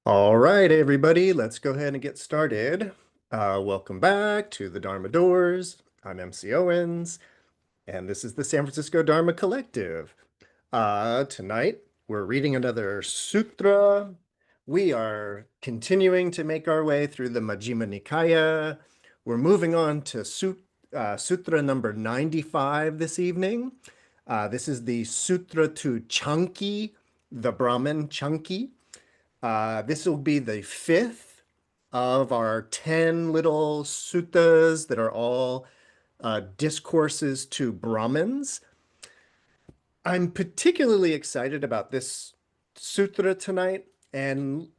All right, everybody, let's go ahead and get started. Welcome back to the Dharma Doors. I'm MC Owens, and this is the San Francisco Dharma Collective. Tonight, we're reading another sutra. We are continuing to make our way through the Majjhima Nikāya. We're moving on to Sutra number 95 this evening. This is the Sutra to Caṅkī, the Brahmin Caṅkī. This will be the fifth of our 10 little suttas that are all discourses to Brahmins. I'm particularly excited about this sutra tonight, and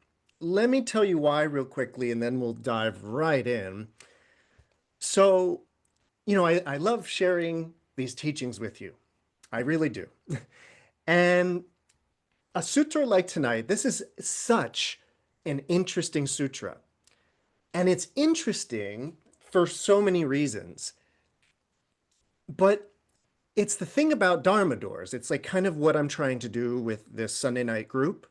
let me tell you why real quickly, and then we'll dive right in. So, I love sharing these teachings with you. I really do. And a sutra like tonight, this is such an interesting sutra. And it's interesting for so many reasons. But it's the thing about Dharma Doors. It's like kind of what I'm trying to do with this Sunday night group.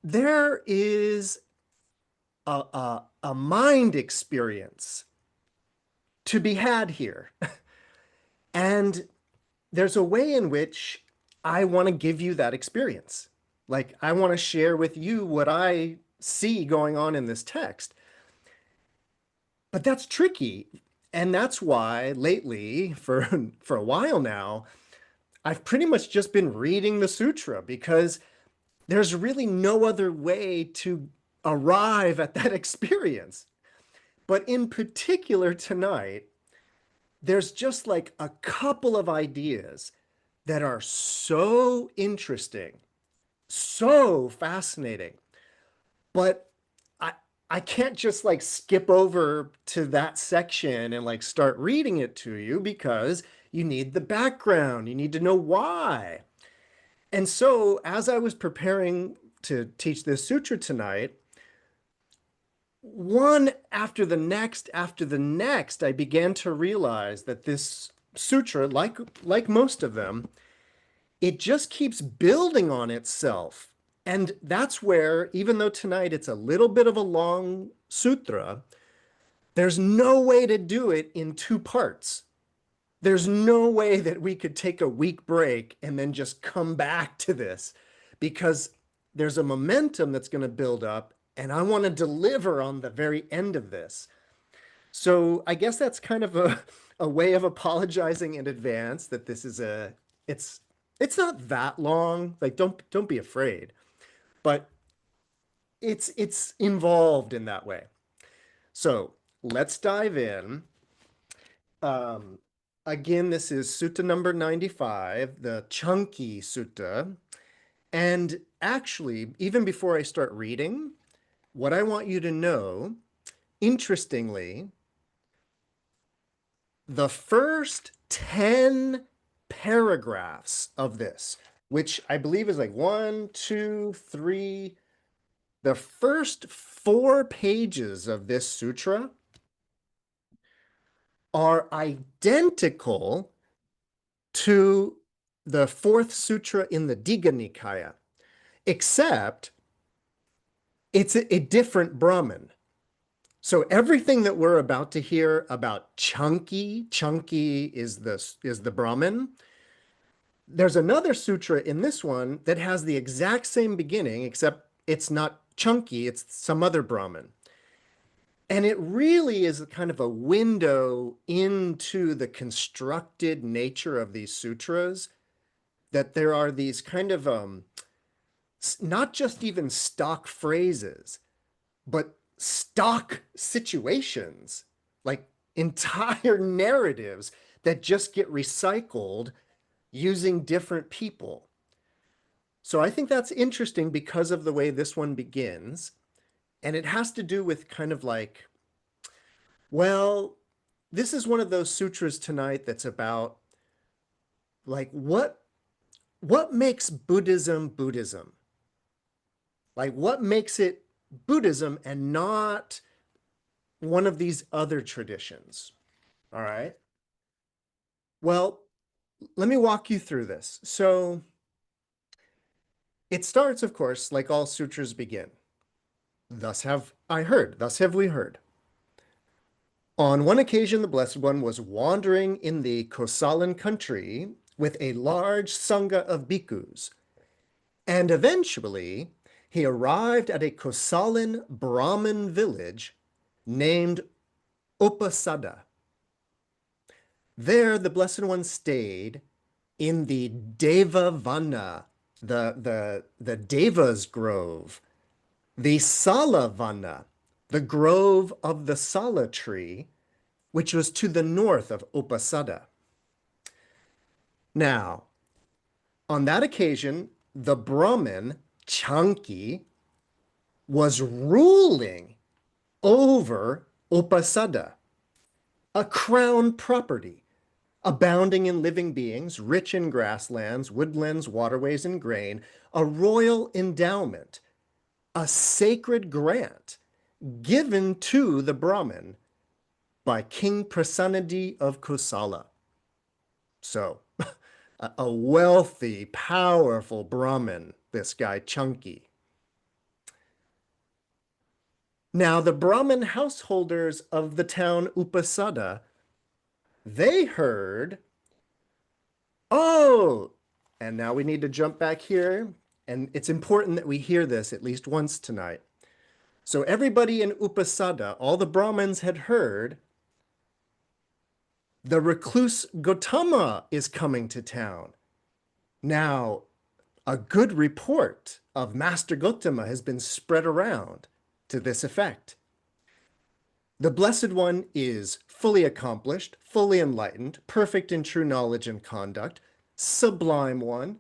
There is a mind experience to be had here. And there's a way in which I want to give you that experience. Like, I want to share with you what I see going on in this text. But that's tricky. And that's why lately, for a while now, I've pretty much just been reading the sutra because there's really no other way to arrive at that experience. But in particular tonight, there's just like a couple of ideas that are so interesting, so fascinating, but I can't just like skip over to that section and like start reading it to you because you need the background. You need to know why. And so as I was preparing to teach this sutra tonight, one after the next, I began to realize that this sutra, like most of them, it just keeps building on itself. And that's where, even though tonight it's a little bit of a long sutra, there's no way to do it in two parts. There's no way that we could take a week break and then just come back to this because there's a momentum that's going to build up, and I want to deliver on the very end of this. So I guess that's kind of a way of apologizing in advance that this is it's it's not that long. Like don't be afraid, but it's involved in that way. So let's dive in. Um, Again, this is Sutta number 95, the Caṅkī Sutta. And actually, even before I start reading, what I want you to know, interestingly, the first 10 paragraphs of this, which I believe is like one, two, three, the first 4 pages of this sutra are identical to the fourth sutra in the Digha Nikāya, except it's a different Brahmin. So everything that we're about to hear about Caṅkī is the Brahmin. There's another sutra in this one that has the exact same beginning, except it's not Caṅkī, it's some other Brahmin. And it really is kind of a window into the constructed nature of these sutras, that there are these kind of not just even stock phrases, but stock situations, like entire narratives that just get recycled using different people. So I think that's interesting because of the way this one begins. And it has to do with kind of like, well, this is one of those sutras tonight that's about like what makes Buddhism Buddhism? Like what makes it Buddhism and not one of these other traditions? All right. Well, let me walk you through this. So It starts, of course, like all sutras begin. Thus have I heard, thus have we heard. On one occasion, the Blessed One was wandering in the Kosalan country with a large sangha of bhikkhus, and eventually he arrived at a Kosalan Brahmin village named Upasada. There, the Blessed One stayed in the Devavana, the Deva's grove, the Salavana, the grove of the Sala tree, which was to the north of Upasada. Now, on that occasion, the Brahmin Caṅkī was ruling over Upasada, a crown property, abounding in living beings, rich in grasslands, woodlands, waterways, and grain, a royal endowment, a sacred grant given to the Brahmin by King Prasanadi of Kosala. So, a wealthy, powerful Brahmin, this guy Caṅkī. Now, the Brahmin householders of the town Upasada, they heard, oh, and now we need to jump back here, and it's important that we hear this at least once tonight. So everybody in Upasada, all the Brahmins had heard, the recluse Gautama is coming to town. Now, a good report of Master Gautama has been spread around to this effect. The Blessed One is fully accomplished, fully enlightened, perfect in true knowledge and conduct, sublime one,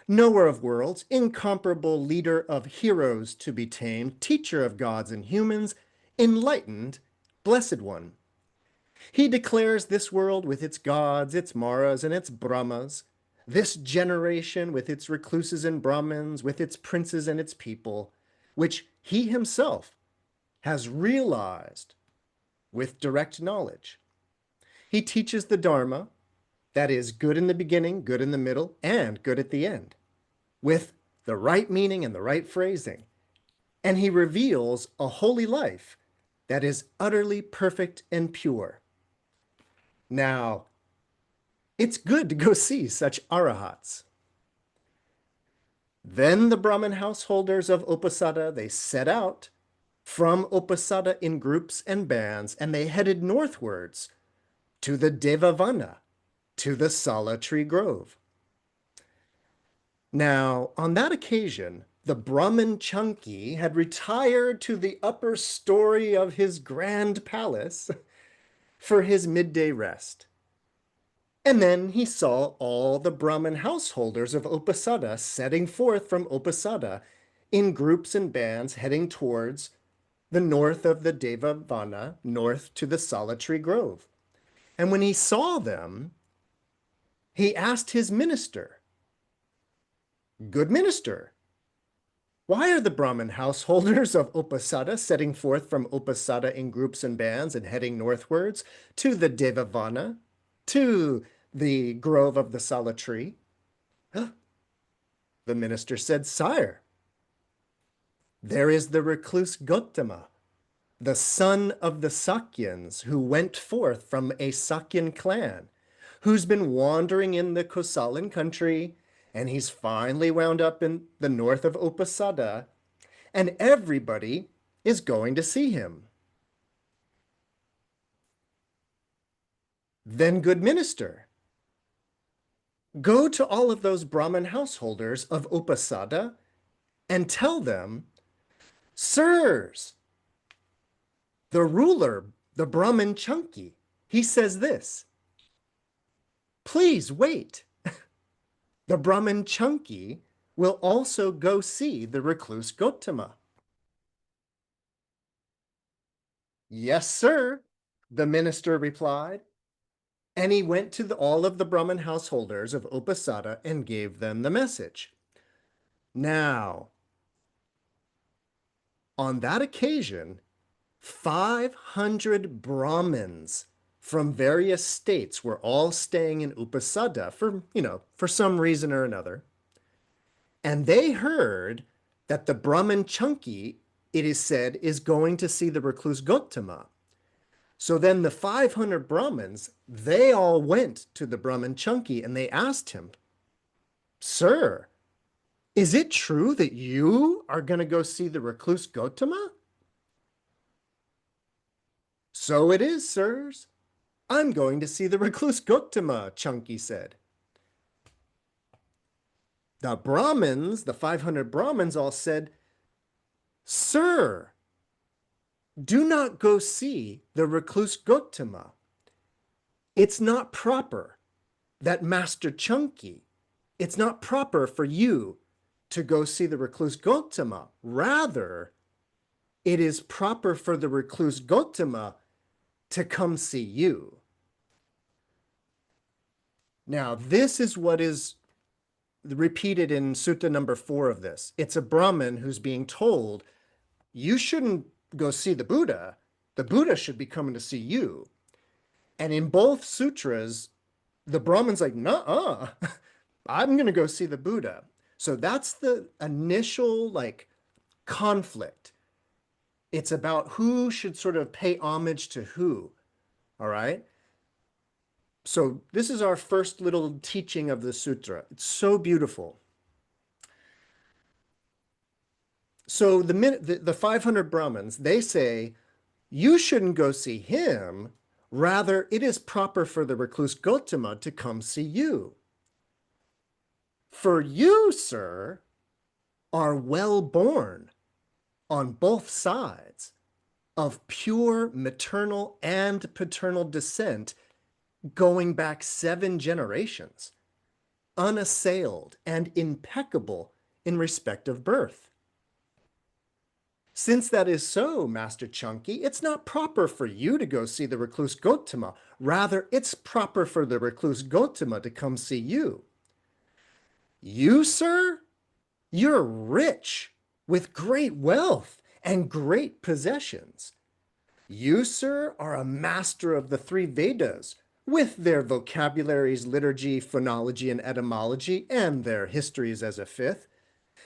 knower of worlds, incomparable leader of heroes to be tamed, teacher of gods and humans, enlightened, Blessed One. He declares this world with its gods, its maras, and its brahmas, this generation with its recluses and Brahmins, with its princes and its people, which he himself has realized with direct knowledge. He teaches the Dharma, that is, good in the beginning, good in the middle, and good at the end, with the right meaning and the right phrasing. And he reveals a holy life that is utterly perfect and pure. Now, it's good to go see such arahats. Then the Brahmin householders of Upasada, they set out from Upasada in groups and bands, and they headed northwards to the Devavana, to the Sala tree grove. Now, on that occasion, the Brahmin Caṅkī had retired to the upper story of his grand palace for his midday rest. And then he saw all the Brahmin householders of Upasada setting forth from Upasada in groups and bands heading towards the north of the Devavana, north to the Sala tree grove. And when he saw them, he asked his minister, "Good minister, why are the Brahmin householders of Upasada setting forth from Upasada in groups and bands and heading northwards to the Devavana, to the grove of the Sala tree?" The minister said, "Sire, there is the recluse Gautama, the son of the Sakyans, who went forth from a Sakyan clan, who's been wandering in the Kosalan country, and he's finally wound up in the north of Upasada, and everybody is going to see him." Then, good minister, go to all of those Brahmin householders of Upasada and tell them, "Sirs, the ruler, the Brahmin Caṅkī, he says this, please wait. The Brahmin Caṅkī will also go see the recluse Gautama." "Yes, sir," the minister replied. And he went to all of the Brahmin householders of Upasada and gave them the message. Now, on that occasion, 500 Brahmins from various states were all staying in Upasada for some reason or another. And they heard that the Brahmin Caṅkī, it is said, is going to see the recluse Gautama. So then the 500 Brahmins, they all went to the Brahmin Caṅkī and they asked him, "Sir, is it true that you are going to go see the recluse Gautama?" "So it is, sirs. I'm going to see the recluse Gautama," Caṅkī said. The Brahmins, the 500 Brahmins all said, "Sir, do not go see the recluse Gautama. It's not proper that Master Caṅkī, it's not proper for you to go see the recluse Gautama. Rather, it is proper for the recluse Gautama to come see you." Now, this is what is repeated in Sutta number 4 of this. It's a Brahmin who's being told, you shouldn't go see the Buddha. The Buddha should be coming to see you. And in both sutras, the Brahmin's like, "Nuh-uh, I'm going to go see the Buddha." So that's the initial conflict. It's about who should sort of pay homage to who. All right. So this is our first little teaching of the sutra. It's so beautiful. So the 500 Brahmins, they say, you shouldn't go see him. Rather, it is proper for the recluse Gautama to come see you. For you, sir, are well born on both sides of pure maternal and paternal descent going back 7 generations, unassailed and impeccable in respect of birth. Since that is so, Master Caṅkī, it's not proper for you to go see the recluse Gautama. Rather, it's proper for the recluse Gautama to come see you. You, sir, you're rich with great wealth and great possessions. You, sir, are a master of the 3 Vedas, with their vocabularies, liturgy, phonology, and etymology, and their histories as a 5th.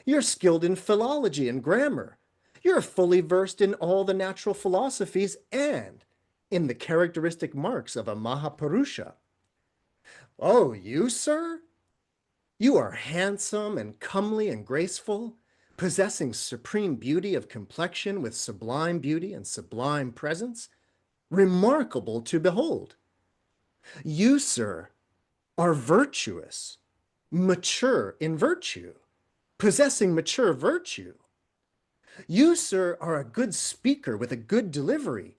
You're skilled in philology and grammar. You're fully versed in all the natural philosophies and in the characteristic marks of a Mahapurusha. Oh, you, sir? You are handsome and comely and graceful, possessing supreme beauty of complexion with sublime beauty and sublime presence, remarkable to behold. You, sir, are virtuous, mature in virtue, possessing mature virtue. You, sir, are a good speaker with a good delivery.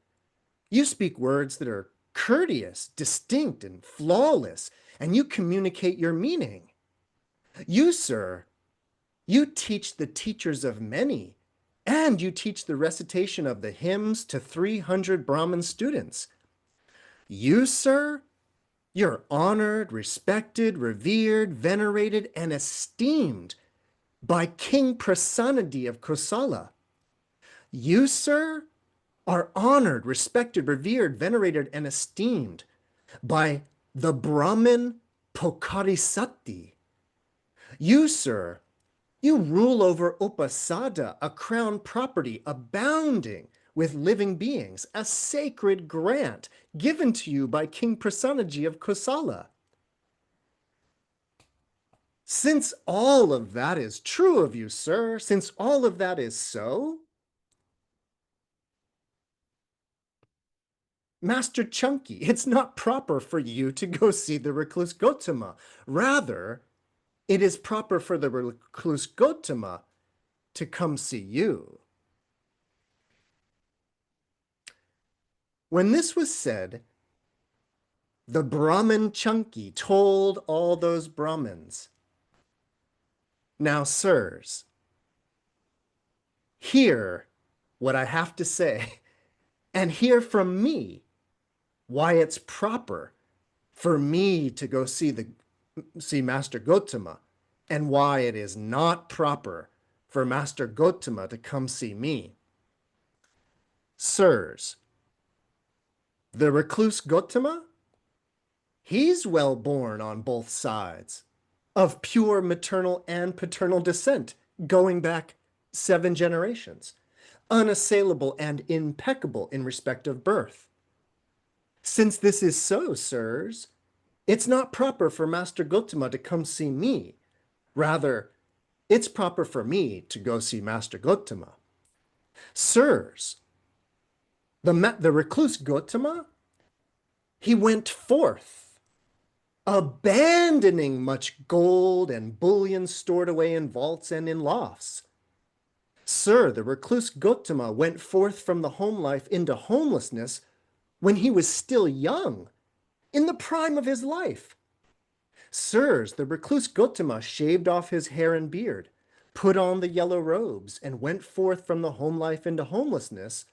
You speak words that are courteous, distinct, and flawless, and you communicate your meaning. You, sir, you teach the teachers of many, and you teach the recitation of the hymns to 300 Brahmin students. You, sir, you're honored, respected, revered, venerated, and esteemed by King Prasanadi of Kosala. You, sir, are honored, respected, revered, venerated, and esteemed by the Brahmin Pokarisati. You, sir, you rule over Upasada, a crown property abounding with living beings, a sacred grant given to you by King Prasanadi of Kosala. Since all of that is true of you, sir, since all of that is so, Master Caṅkī, it's not proper for you to go see the recluse Gautama. Rather, it is proper for the recluse Gautama to come see you. When this was said, the Brahmin Caṅkī told all those Brahmins, "Now, sirs, hear what I have to say, and hear from me why it's proper for me to go see Master Gautama, and why it is not proper for Master Gautama to come see me. Sirs, the recluse Gautama, he's well born on both sides of pure maternal and paternal descent, going back 7 generations, unassailable and impeccable in respect of birth. Since this is so, sirs, it's not proper for Master Gotama to come see me. Rather, it's proper for me to go see Master Gotama. Sirs, the recluse Gotama, he went forth, abandoning much gold and bullion stored away in vaults and in lofts. Sir, the recluse Gotama went forth from the home life into homelessness when he was still young, in the prime of his life. Sirs, the recluse Gotama shaved off his hair and beard, put on the yellow robes, and went forth from the home life into homelessness,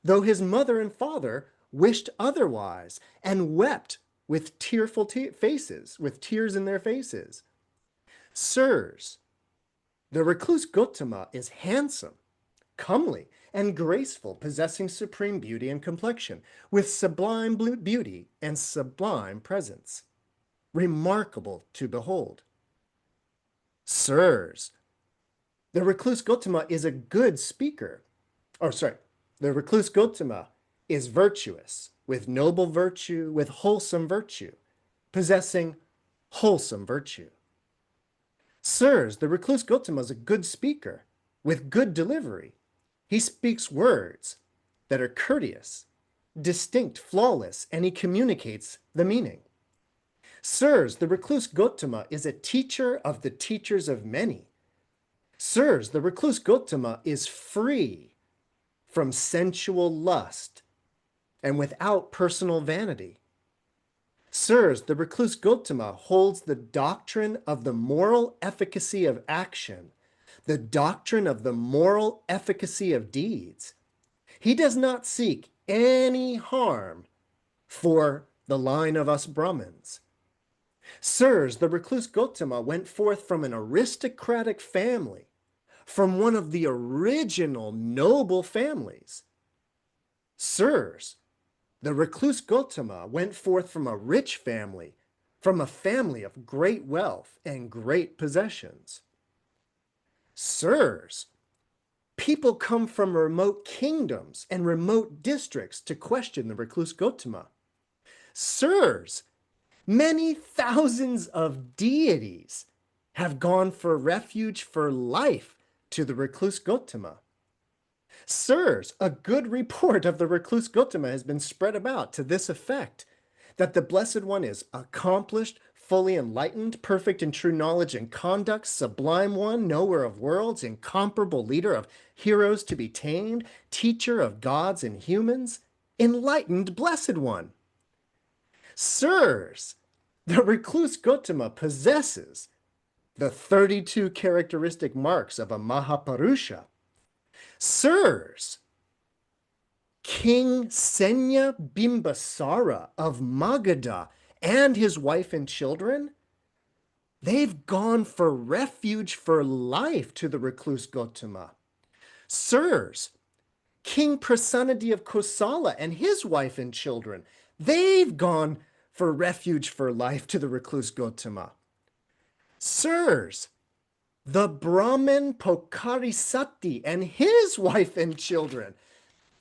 though his mother and father wished otherwise, and wept with tearful faces, with tears in their faces. Sirs, the recluse Gotama is handsome, comely, and graceful, possessing supreme beauty and complexion, with sublime beauty and sublime presence, remarkable to behold. Sirs, the recluse Gotama is a good speaker. The recluse Gotama is virtuous, with noble virtue, with wholesome virtue, possessing wholesome virtue. Sirs, the recluse Gotama is a good speaker, with good delivery. He speaks words that are courteous, distinct, flawless, and he communicates the meaning. Sirs, the recluse Gotama is a teacher of the teachers of many. Sirs, the recluse Gotama is free from sensual lust and without personal vanity. Sirs, the recluse Gotama holds the doctrine of the moral efficacy of action, the doctrine of the moral efficacy of deeds. He does not seek any harm for the line of us Brahmins. Sirs, the recluse Gotama went forth from an aristocratic family, from one of the original noble families. Sirs, the recluse Gotama went forth from a rich family, from a family of great wealth and great possessions. Sirs, people come from remote kingdoms and remote districts to question the recluse Gotama. Sirs, many thousands of deities have gone for refuge for life to the recluse Gotama. Sirs, a good report of the recluse Gotama has been spread about to this effect, that the Blessed One is accomplished, fully enlightened, perfect in true knowledge and conduct, sublime one, knower of worlds, incomparable leader of heroes to be tamed, teacher of gods and humans, enlightened Blessed One. Sirs, the recluse Gotama possesses the 32 characteristic marks of a Mahapurusha. Sirs, King Senya Bimbasara of Magadha and his wife and children, they've gone for refuge for life to the recluse Gotama. Sirs, King Prasanadi of Kosala and his wife and children, they've gone for refuge for life to the recluse Gotama. Sirs, the Brahmin Pokarisati and his wife and children,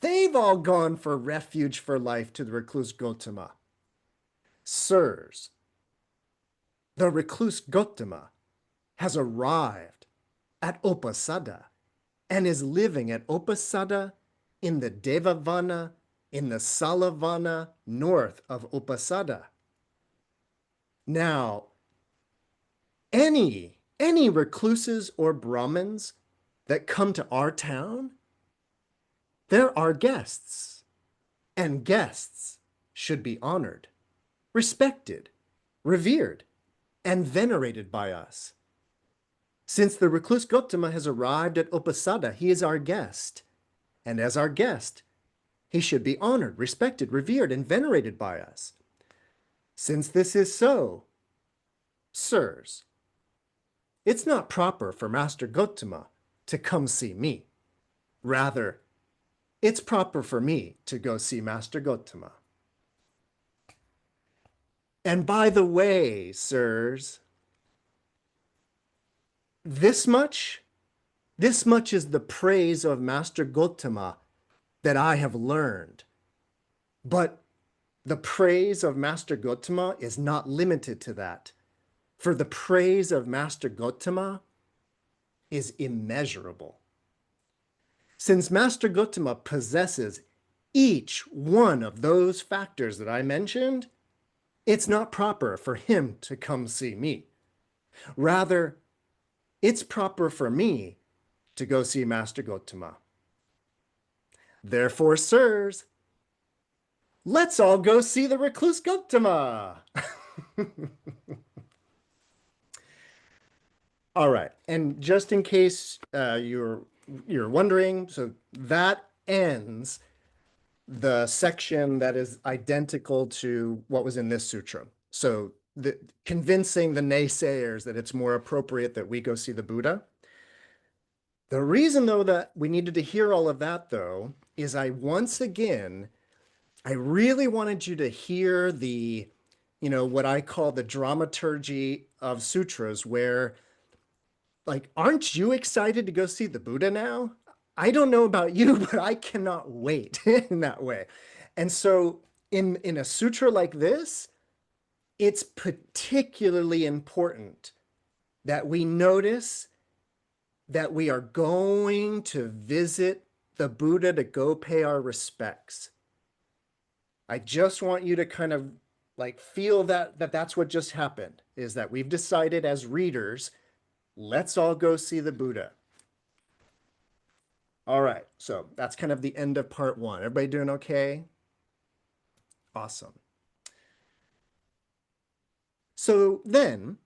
they've all gone for refuge for life to the recluse Gotama. Sirs, the recluse Gotama has arrived at Uposatha and is living at Uposatha in the Devavana, in the Salavana, north of Uposatha. Now, any recluses or Brahmins that come to our town, they're our guests, and guests should be honored, respected, revered, and venerated by us. Since the recluse Gotama has arrived at Uposatha, he is our guest, and as our guest, he should be honored, respected, revered, and venerated by us. Since this is so, sirs, it's not proper for Master Gotama to come see me. Rather, it's proper for me to go see Master Gotama. And by the way, sirs, this much, this much is the praise of Master Gotama that I have learned. But the praise of Master Gotama is not limited to that. For the praise of Master Gotama is immeasurable. Since Master Gotama possesses each one of those factors that I mentioned, it's not proper for him to come see me. Rather, it's proper for me to go see Master Gotama. Therefore, sirs, let's all go see the recluse Gotama. All right, and just in case you're wondering, so that ends the section that is identical to what was in this sutra. So convincing the naysayers that it's more appropriate that we go see the Buddha. The reason, though, that we needed to hear all of that, though, is I really wanted you to hear the, what I call the dramaturgy of sutras, where, like, aren't you excited to go see the Buddha now? I don't know about you, but I cannot wait in that way. And so in a sutra like this, it's particularly important that we notice that we are going to visit the Buddha to go pay our respects. I just want you to kind of like feel that that's what just happened, is that we've decided as readers, let's all go see the Buddha. All right, so that's kind of the end of part one. Everybody doing okay? Awesome. So then,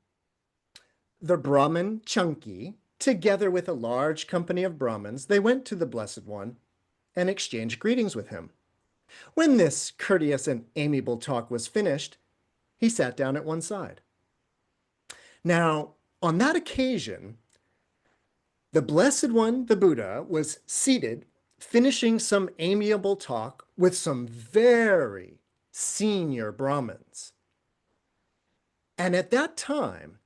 the Brahmin Caṅkī, together with a large company of Brahmins, they went to the Blessed One and exchanged greetings with him. When this courteous and amiable talk was finished, he sat down at one side. Now, on that occasion, the Blessed One, the Buddha, was seated, finishing some amiable talk with some very senior Brahmins. And at that time,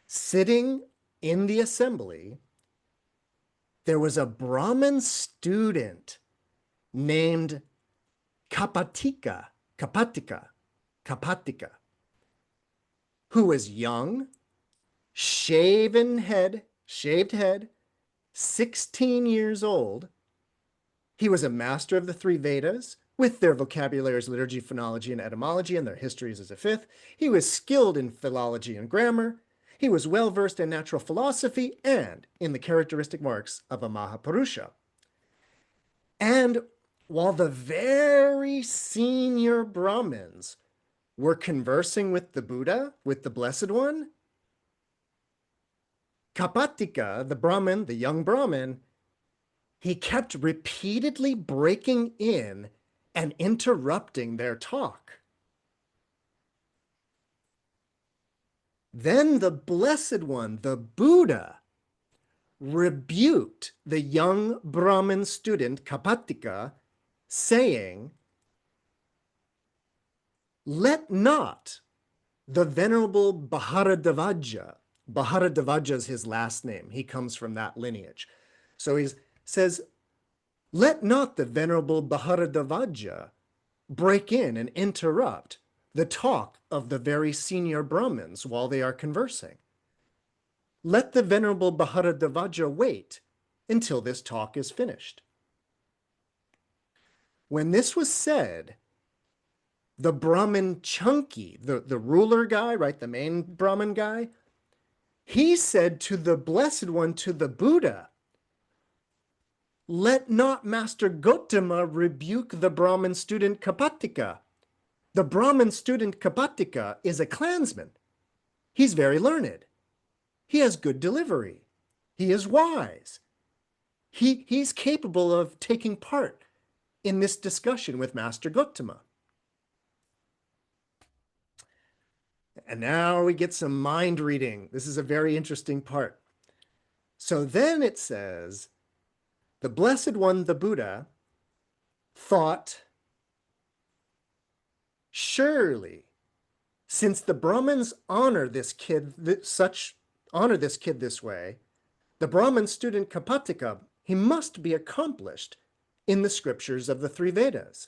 sitting in the assembly, there was a Brahmin student named Kapatika, who was young, shaved head, 16 years old. He was a master of the three Vedas, with their vocabularies, liturgy, phonology, and etymology, and their histories as a fifth. He was skilled in philology and grammar. He was well-versed in natural philosophy and in the characteristic marks of a Mahapurusha. And while the very senior Brahmins were conversing with the Buddha, with the Blessed One, Kapatika, the Brahmin, the young Brahmin, he kept repeatedly breaking in and interrupting their talk. Then the Blessed One, the Buddha, rebuked the young Brahmin student, Kapatika, saying, "Let not the Venerable Bharadavaja," Bharadavaja is his last name, he comes from that lineage. So he says, "Let not the Venerable Bharadavaja break in and interrupt the talk of the very senior Brahmins while they are conversing. Let the Venerable Bharadavaja wait until this talk is finished." When this was said, the Brahmin Caṅkī, the ruler guy, right, the main Brahmin guy, he said to the Blessed One, to the Buddha, "Let not Master Gotama rebuke the Brahmin student Kapatika. The Brahmin student Kapatika is a clansman. He's very learned. He has good delivery. He is wise. He's capable of taking part in this discussion with Master Gotama." And now we get some mind reading. This is a very interesting part. So then it says, the Blessed One, the Buddha, thought, "Surely, since the Brahmins honor this kid such honor this kid this way, the Brahmin student Kapattika, he must be accomplished in the scriptures of the three Vedas.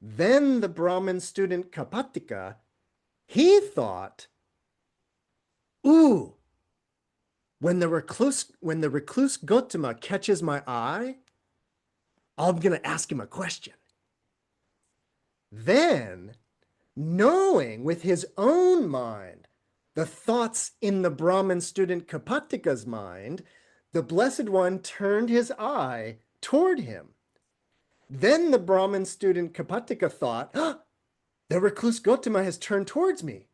Then the Brahmin student Kapattika, he thought, ooh, when the recluse Gautama catches my eye, I'm going to ask him a question. Then, knowing with his own mind the thoughts in the Brahmin student Kapattika's mind, the Blessed One turned his eye toward him. Then the Brahmin student Kapattika thought, ah, the recluse Gautama has turned towards me.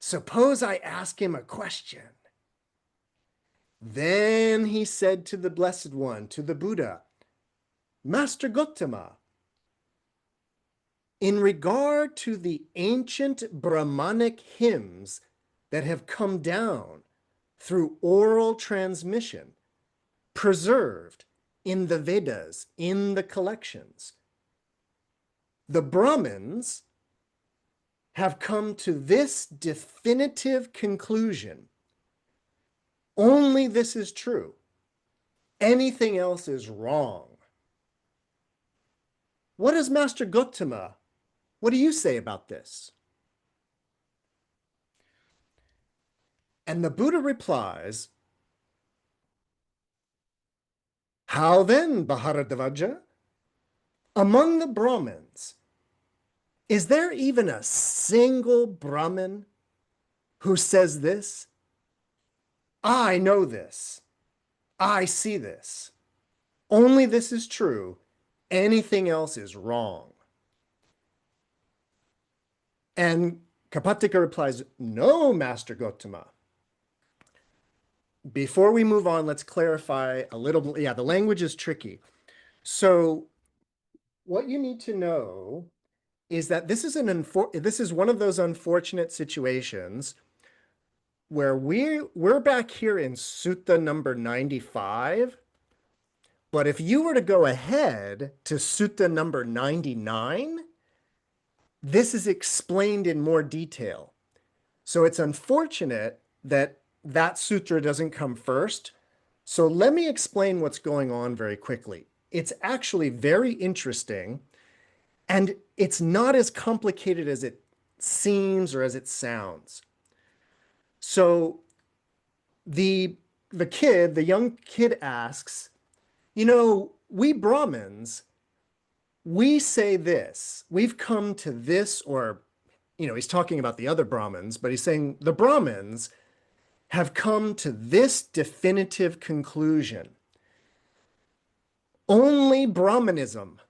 Suppose I ask him a question. Then he said to the Blessed One, to the Buddha, Master Gautama, in regard to the ancient Brahmanic hymns that have come down through oral transmission, preserved in the Vedas, in the collections, the Brahmins have come to this definitive conclusion. Only this is true. Anything else is wrong. What does Master Gautama, what do you say about this? And the Buddha replies, how then, Bharadvaja? Among the Brahmins, is there even a single Brahmin who says this? I know this. I see this. Only this is true. Anything else is wrong. And Kapattika replies, no, Master Gautama. Before we move on, let's clarify a little. Yeah, the language is tricky. So what you need to know is that this is one of those unfortunate situations where we're back here in Sutta number 95. But if you were to go ahead to Sutta number 99, this is explained in more detail. So it's unfortunate that that sutra doesn't come first. So let me explain what's going on very quickly. It's actually very interesting, and it's not as complicated as it seems or as it sounds. So the young kid asks, you know, we Brahmins, we say this, we've come to this, or, you know, he's talking about the other Brahmins, but he's saying the Brahmins have come to this definitive conclusion. Only Brahmanism,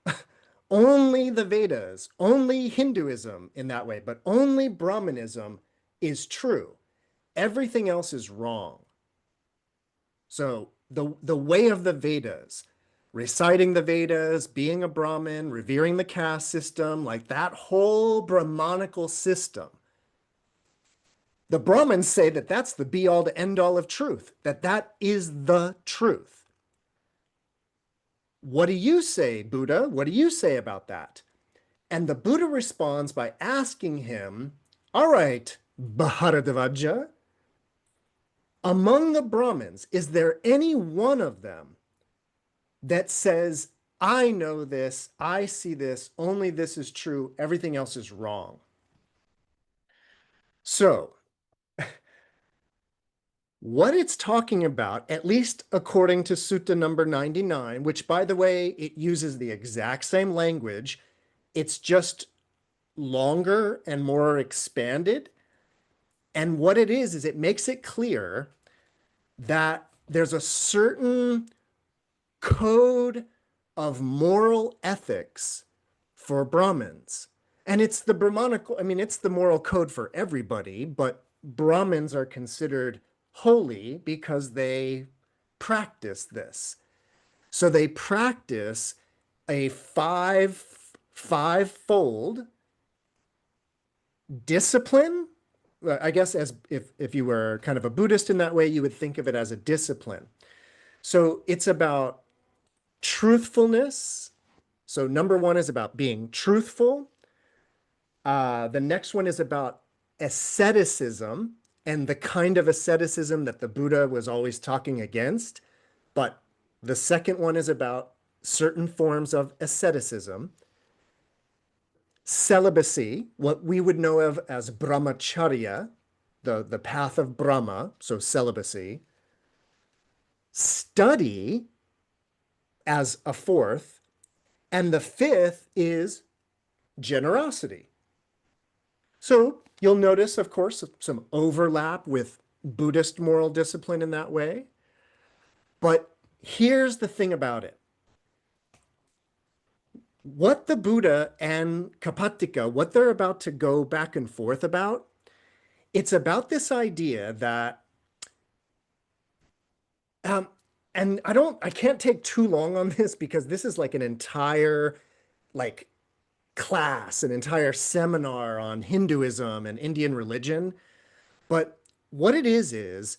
only the Vedas, only Hinduism in that way, but only Brahmanism is true. Everything else is wrong. So the way of the Vedas, reciting the Vedas, being a Brahmin, revering the caste system, like that whole Brahmanical system, the Brahmins say that that's the be-all to end-all of truth, that is the truth. What do you say, Buddha? What do you say about that? And the Buddha responds by asking him, all right, Bharadvaja, among the Brahmins, is there any one of them that says, I know this, I see this, only this is true, everything else is wrong? So, what it's talking about, at least according to Sutta number 99, which, by the way, it uses the exact same language, it's just longer and more expanded. And what it is it makes it clear that there's a certain code of moral ethics for Brahmins. And it's the Brahmanical, I mean, it's the moral code for everybody, but Brahmins are considered holy because they practice this. So they practice a five-fold discipline. I guess as if you were kind of a Buddhist in that way, you would think of it as a discipline. So it's about truthfulness. So number one is about being truthful. The next one is about asceticism and the kind of asceticism that the Buddha was always talking against. But the second one is about certain forms of asceticism, celibacy, what we would know of as brahmacharya, the path of Brahma, so celibacy, study as a fourth, and the fifth is generosity. So you'll notice, of course, some overlap with Buddhist moral discipline in that way. But here's the thing about it. What the Buddha and Kapattika, what they're about to go back and forth about, it's about this idea that, and I can't take too long on this because this is like an entire, like, class, an entire seminar on Hinduism and Indian religion. But what it is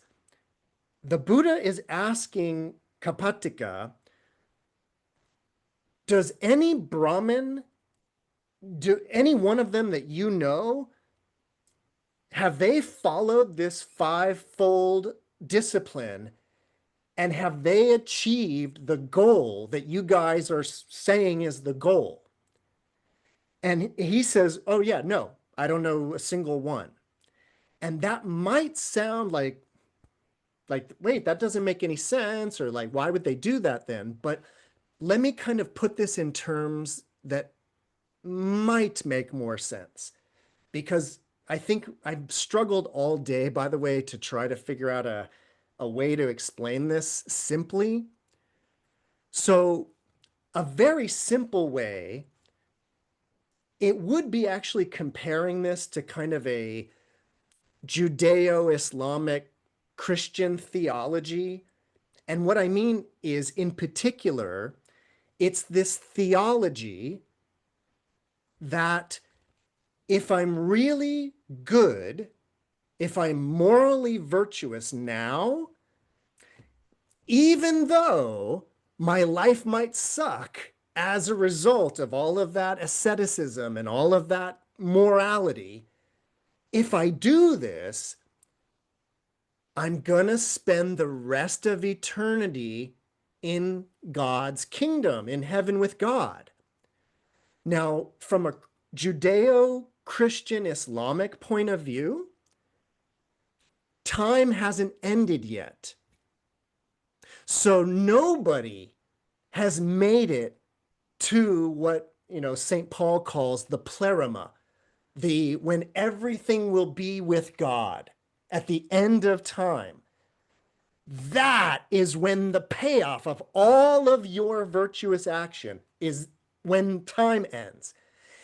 the Buddha is asking Kapattika, does any Brahmin, do any one of them that you know, have they followed this fivefold discipline and have they achieved the goal that you guys are saying is the goal? And he says, oh yeah, no, I don't know a single one. And that might sound like, wait, that doesn't make any sense, or like, why would they do that then? But let me kind of put this in terms that might make more sense, because I think I've struggled all day, by the way, to try to figure out a way to explain this simply. So a very simple way, it would be actually comparing this to kind of a Judeo-Islamic Christian theology. And what I mean is, in particular, it's this theology that if I'm really good, if I'm morally virtuous now, even though my life might suck as a result of all of that asceticism and all of that morality, if I do this, I'm going to spend the rest of eternity in God's kingdom, in heaven with God. Now, from a Judeo-Christian Islamic point of view, time hasn't ended yet. So nobody has made it to what, St. Paul calls the pleroma, when everything will be with God at the end of time. That is when the payoff of all of your virtuous action is, when time ends.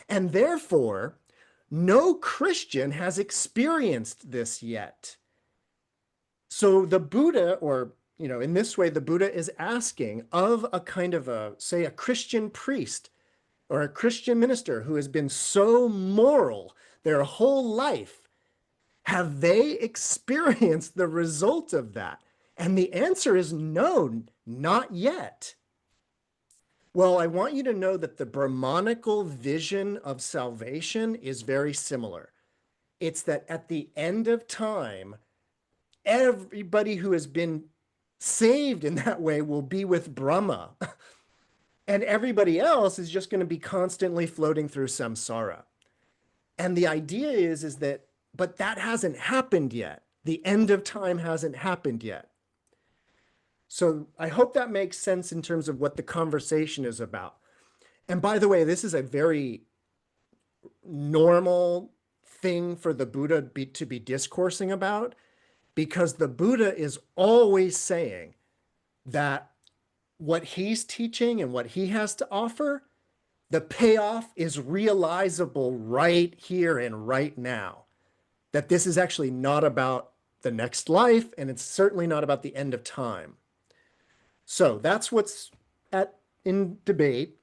And therefore, no Christian has experienced this yet. So the Buddha, or, in this way, the Buddha is asking of a kind of say, a Christian priest or a Christian minister who has been so moral their whole life, have they experienced the result of that? And the answer is no, not yet. Well, I want you to know that the Brahmanical vision of salvation is very similar. It's that at the end of time, everybody who has been saved in that way will be with Brahma. And everybody else is just going to be constantly floating through samsara. And the idea is that, but that hasn't happened yet. The end of time hasn't happened yet. So I hope that makes sense in terms of what the conversation is about. And by the way, this is a very normal thing for the Buddha to be discoursing about, because the Buddha is always saying that what he's teaching and what he has to offer, the payoff is realizable right here and right now. That this is actually not about the next life, and it's certainly not about the end of time. So that's what's in debate.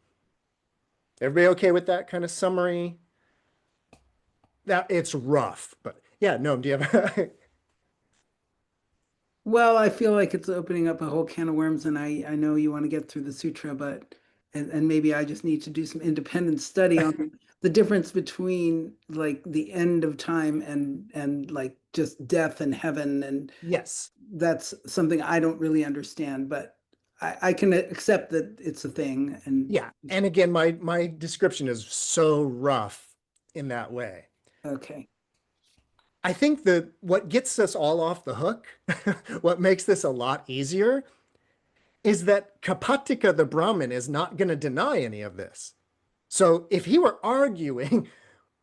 Everybody okay with that kind of summary? That it's rough, but yeah, no, do you have Well, I feel like it's opening up a whole can of worms, and I know you want to get through the sutra, but and maybe I just need to do some independent study on the difference between like the end of time and like just death and heaven, and Yes. that's something I don't really understand, but I can accept that it's a thing. And Yeah. And again, my description is so rough in that way. okay. I think that what gets us all off the hook, what makes this a lot easier, is that Kapattika the Brahmin is not going to deny any of this. So if he were arguing,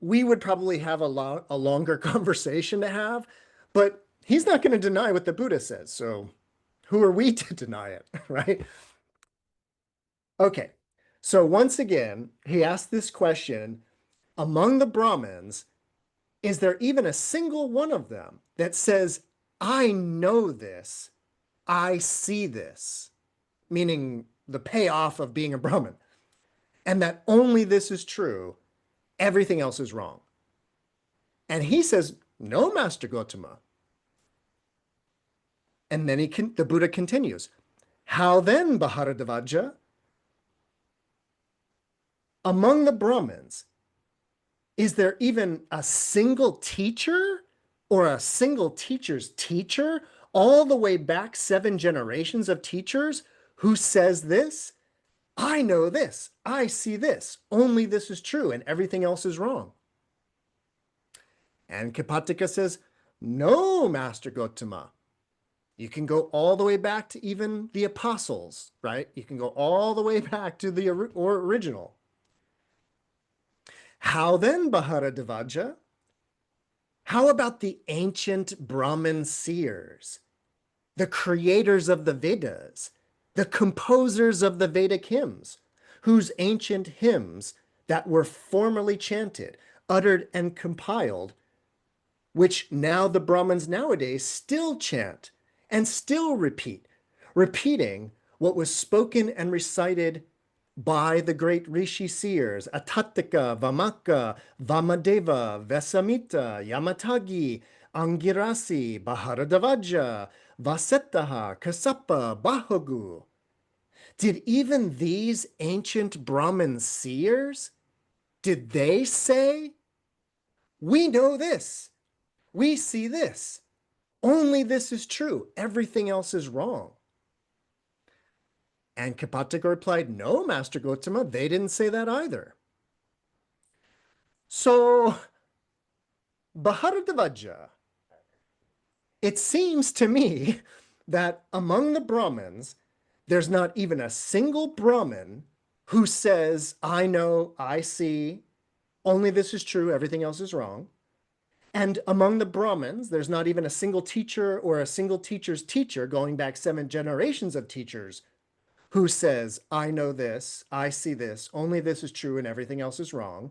we would probably have a longer conversation to have, but he's not going to deny what the Buddha says. So who are we to deny it, right? Okay. So once again, he asked this question, among the Brahmins, is there even a single one of them that says, I know this, I see this, meaning the payoff of being a Brahmin, and that only this is true, everything else is wrong? And he says, no, Master Gotama. And then the Buddha continues, how then, Bharadvaja? Among the Brahmins, is there even a single teacher or a single teacher's teacher, all the way back 7 generations of teachers, who says this? I know this, I see this, only this is true, and everything else is wrong. And Kapattika says, no, Master Gotama. You can go all the way back to even the apostles, right? You can go all the way back to the original. How then, Bharadvaja? How about the ancient Brahmin seers, the creators of the Vedas, the composers of the Vedic hymns, whose ancient hymns that were formerly chanted, uttered, and compiled, which now the Brahmins nowadays still chant and still repeating what was spoken and recited by the great Rishi seers, Atattika, Vamaka, Vamadeva, Vesamita, Yamatagi, Angirasi, Bharadvaja, Vasetaha, Kasapa, Bahugu. Did even these ancient Brahmin seers, did they say, we know this, we see this, only this is true, everything else is wrong? And Kapattika replied, no, Master Gotama, they didn't say that either. So, Bharadvaja, it seems to me that among the Brahmins, there's not even a single Brahmin who says, I know, I see, only this is true, everything else is wrong. And among the Brahmins, there's not even a single teacher or a single teacher's teacher, going back 7 generations of teachers, who says, I know this, I see this, only this is true and everything else is wrong.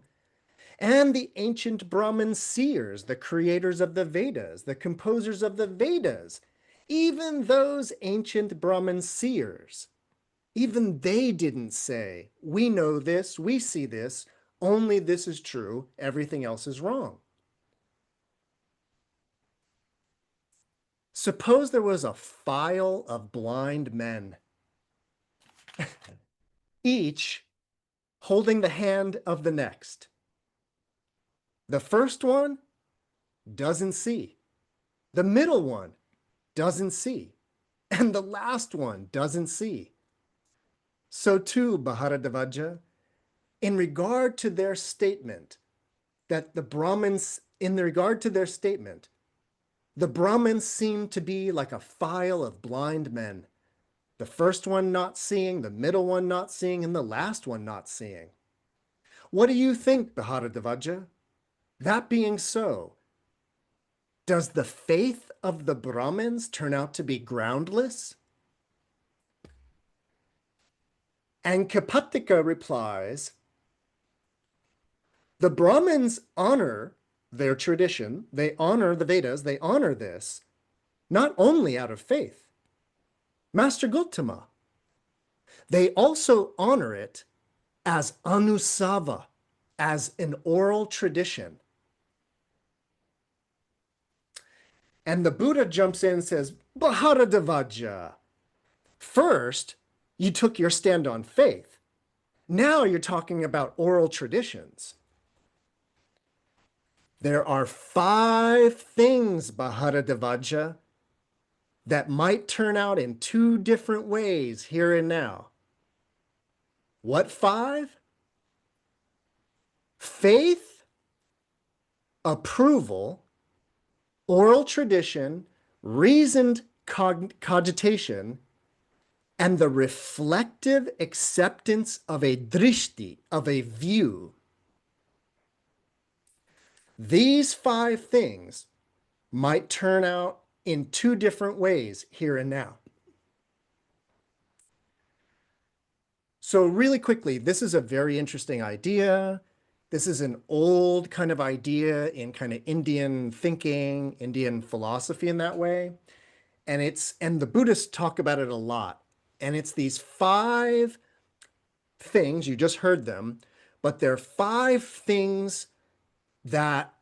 And the ancient Brahmin seers, the creators of the Vedas, the composers of the Vedas, even those ancient Brahmin seers, even they didn't say, we know this, we see this, only this is true, everything else is wrong. Suppose there was a file of blind men, each holding the hand of the next. The first one doesn't see. The middle one doesn't see. And the last one doesn't see. So too, Bharadvaja, in regard to their statement that the Brahmins, in regard to their statement, the Brahmins seem to be like a file of blind men. The first one not seeing, the middle one not seeing, and the last one not seeing. What do you think, Bharadvaja? That being so, does the faith of the Brahmins turn out to be groundless? And Kapattika replies, the Brahmins honor their tradition, they honor the Vedas, they honor this, not only out of faith. Master Gotama, they also honor it as anusava, as an oral tradition. And the Buddha jumps in and says, Bharadvaja, first, you took your stand on faith. Now you're talking about oral traditions. There are 5 things, Bharadvaja, that might turn out in 2 different ways here and now. What 5? Faith, approval, oral tradition, reasoned cogitation, and the reflective acceptance of a drishti, of a view. These 5 things might turn out in 2 different ways here and now. So really quickly, this is a very interesting idea. This is an old kind of idea in kind of Indian thinking, Indian philosophy in that way. And the Buddhists talk about it a lot. And it's these 5 things, you just heard them, but they're 5 things that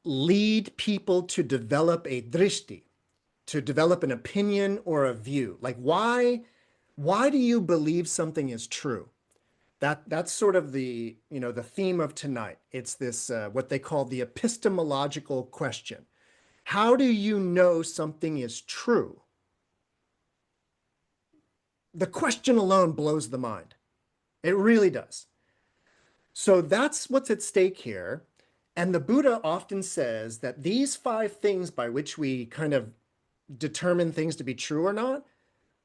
lead people to develop a drishti, to develop an opinion or a view. Like why do you believe something is true? That's sort of the theme of tonight. It's this what they call the epistemological question. How do you know something is true? The question alone blows the mind. It really does. So that's what's at stake here. And the Buddha often says that these 5 things by which we kind of determine things to be true or not,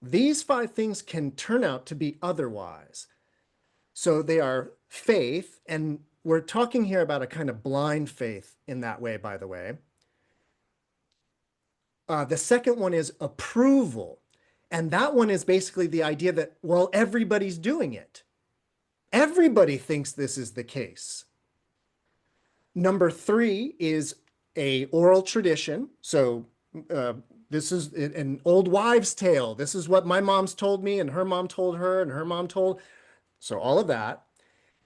these 5 things can turn out to be otherwise. So they are faith, and we're talking here about a kind of blind faith in that way, by the way. The second one is approval. And that one is basically the idea that, well, everybody's doing it. Everybody thinks this is the case. Number 3 is a oral tradition. So this is an old wives' tale. This is what my mom's told me, and her mom told her, and her mom told. So all of that.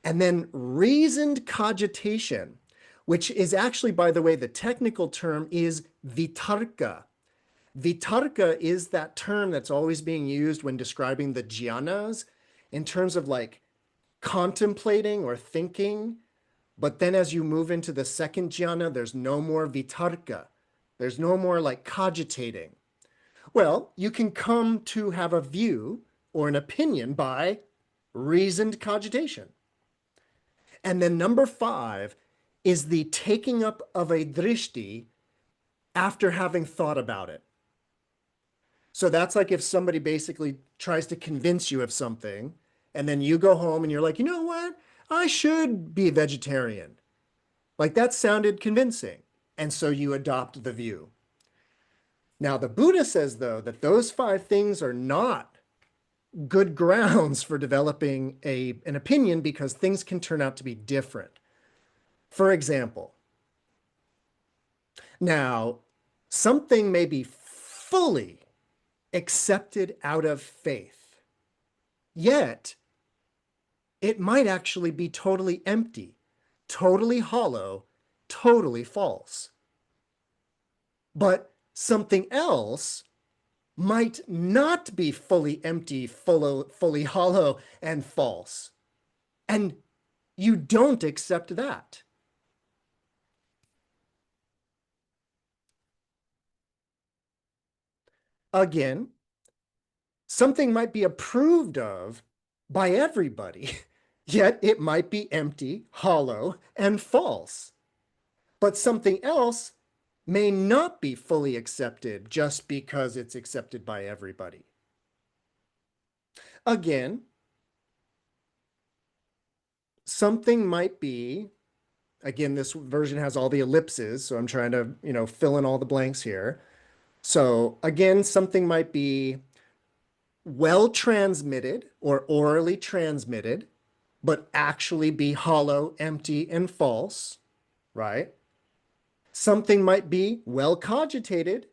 And then reasoned cogitation, which is actually, by the way, the technical term is vitarka. Vitarka is that term that's always being used when describing the jhanas in terms of like contemplating or thinking. But then as you move into the second jhana, there's no more vitarka. There's no more like cogitating. Well, you can come to have a view or an opinion by reasoned cogitation. And then number 5 is the taking up of a drishti after having thought about it. So that's like if somebody basically tries to convince you of something, and then you go home and you're like, you know what? I should be a vegetarian. Like that sounded convincing. And so you adopt the view. Now, the Buddha says, though, that those 5 things are not good grounds for developing an opinion because things can turn out to be different. For example, now, something may be fully accepted out of faith, yet it might actually be totally empty, totally hollow, totally false. But something else might not be fully empty, fully hollow, and false. And you don't accept that. Again, something might be approved of by everybody, yet it might be empty, hollow, and false. But something else may not be fully accepted just because it's accepted by everybody. Again, something might be, again, this version has all the ellipses, so I'm trying to, fill in all the blanks here. So again, something might be well transmitted or orally transmitted, but actually be hollow, empty, and false, right? Something might be well cogitated,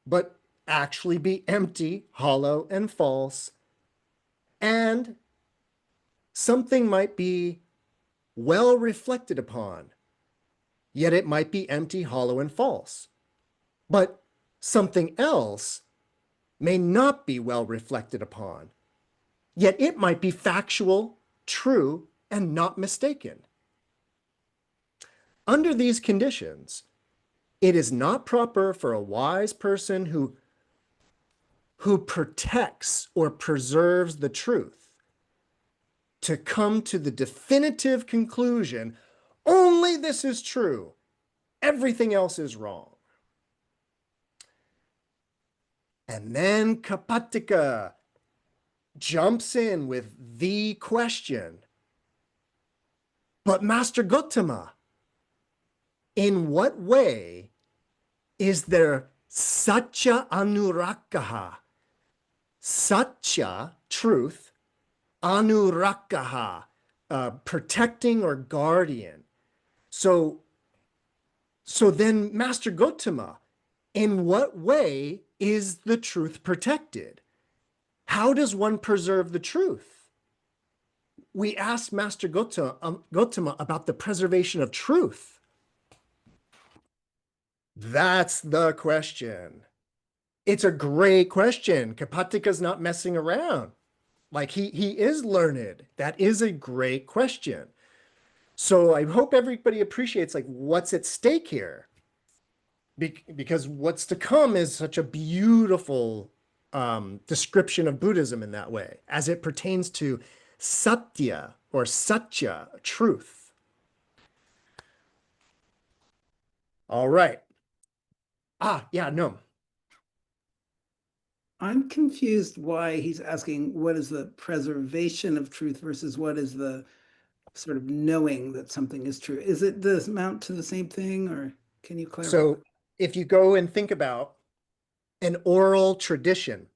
but actually be empty, hollow, and false. And something might be well reflected upon, yet it might be empty, hollow, and false. But something else may not be well reflected upon, yet it might be factual, true, and not mistaken. under these conditions, it is not proper for a wise person who protects or preserves the truth to come to the definitive conclusion, only this is true, everything else is wrong. And then Kapattika jumps in with the question, but Master Gautama, in what way is there satya anurakkaha? Satya, truth, anurakkaha, protecting or guardian. So then, Master Gautama, in what way is the truth protected? How does one preserve the truth? We asked Master Gautama about the preservation of truth. That's the question. It's a great question. Kapatika's not messing around. Like he is learned. That is a great question. So I hope everybody appreciates like what's at stake here. Because what's to come is such a beautiful description of Buddhism in that way, as it pertains to satya or satya, truth. All right. Yeah, no. I'm confused why he's asking what is the preservation of truth versus what is the sort of knowing that something is true. Is it does amount to the same thing, or can you clarify? So if you go and think about an oral tradition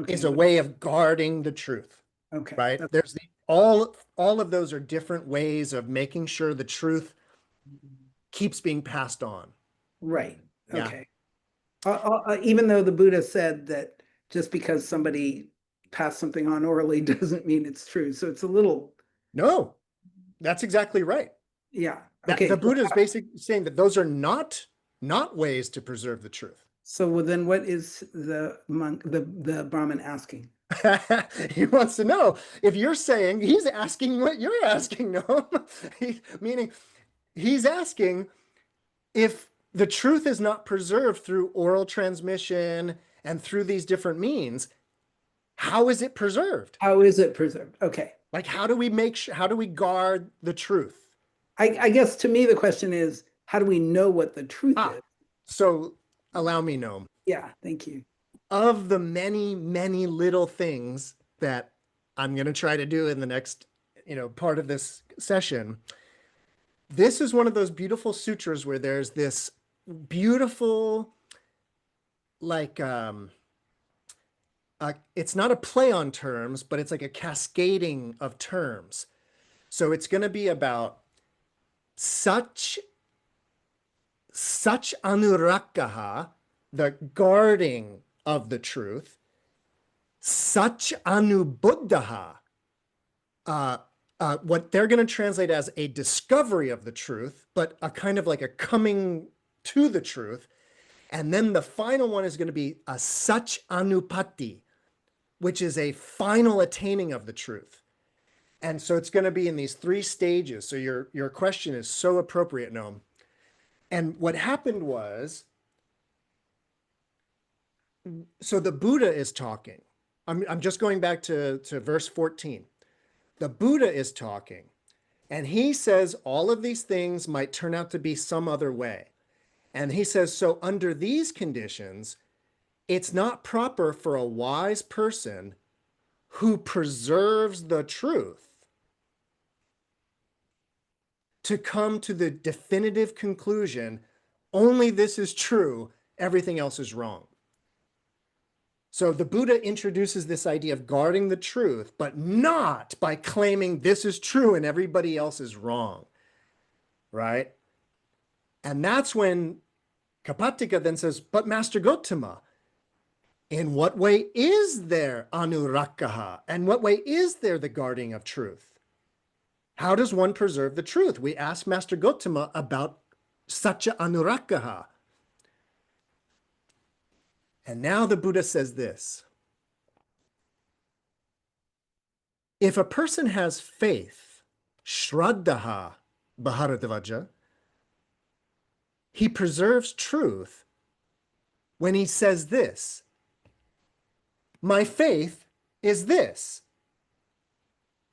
is a way of guarding the truth, right? There's all of those are different ways of making sure the truth keeps being passed on. Right. Yeah. Okay. Even though the Buddha said that just because somebody passed something on orally doesn't mean it's true. So it's a little. No, that's exactly right. Yeah. That Okay. the Buddha is basically saying that those are not ways to preserve the truth. So well, then what is the monk, the Brahmin asking? He wants to know if you're saying he's asking what you're asking, no? Meaning he's asking if the truth is not preserved through oral transmission and through these different means, how is it preserved? How is it preserved? Okay. Like, how do we make sure, how do we guard the truth? I guess to me the question is, how do we know what the truth is? So allow me know. Yeah, thank you. Of the many, many little things that I'm going to try to do in the next, part of this session, this is one of those beautiful sutras where there's this beautiful, like, it's not a play on terms, but it's like a cascading of terms. So it's going to be about such anurakkaha, the guarding of the truth, such anubuddhaha, what they're going to translate as a discovery of the truth, but a kind of like a coming to the truth. And then the final one is going to be a such anupatti, which is a final attaining of the truth. And so it's going to be in these three stages. So your question is so appropriate, Noam. And what happened was, so the Buddha is talking. I'm just going back to verse 14. The Buddha is talking, and he says all of these things might turn out to be some other way. And he says, so under these conditions, it's not proper for a wise person who preserves the truth to come to the definitive conclusion, only this is true, everything else is wrong. So the Buddha introduces this idea of guarding the truth, but not by claiming this is true and everybody else is wrong, right? And that's when Kapattika then says, but Master Gautama, in what way is there anurakkaha? And what way is there the guarding of truth? How does one preserve the truth? We asked Master Gautama about satya anurakkaha. And now the Buddha says this. If a person has faith, shraddhaha Bharatavaja, he preserves truth when he says this: my faith is this.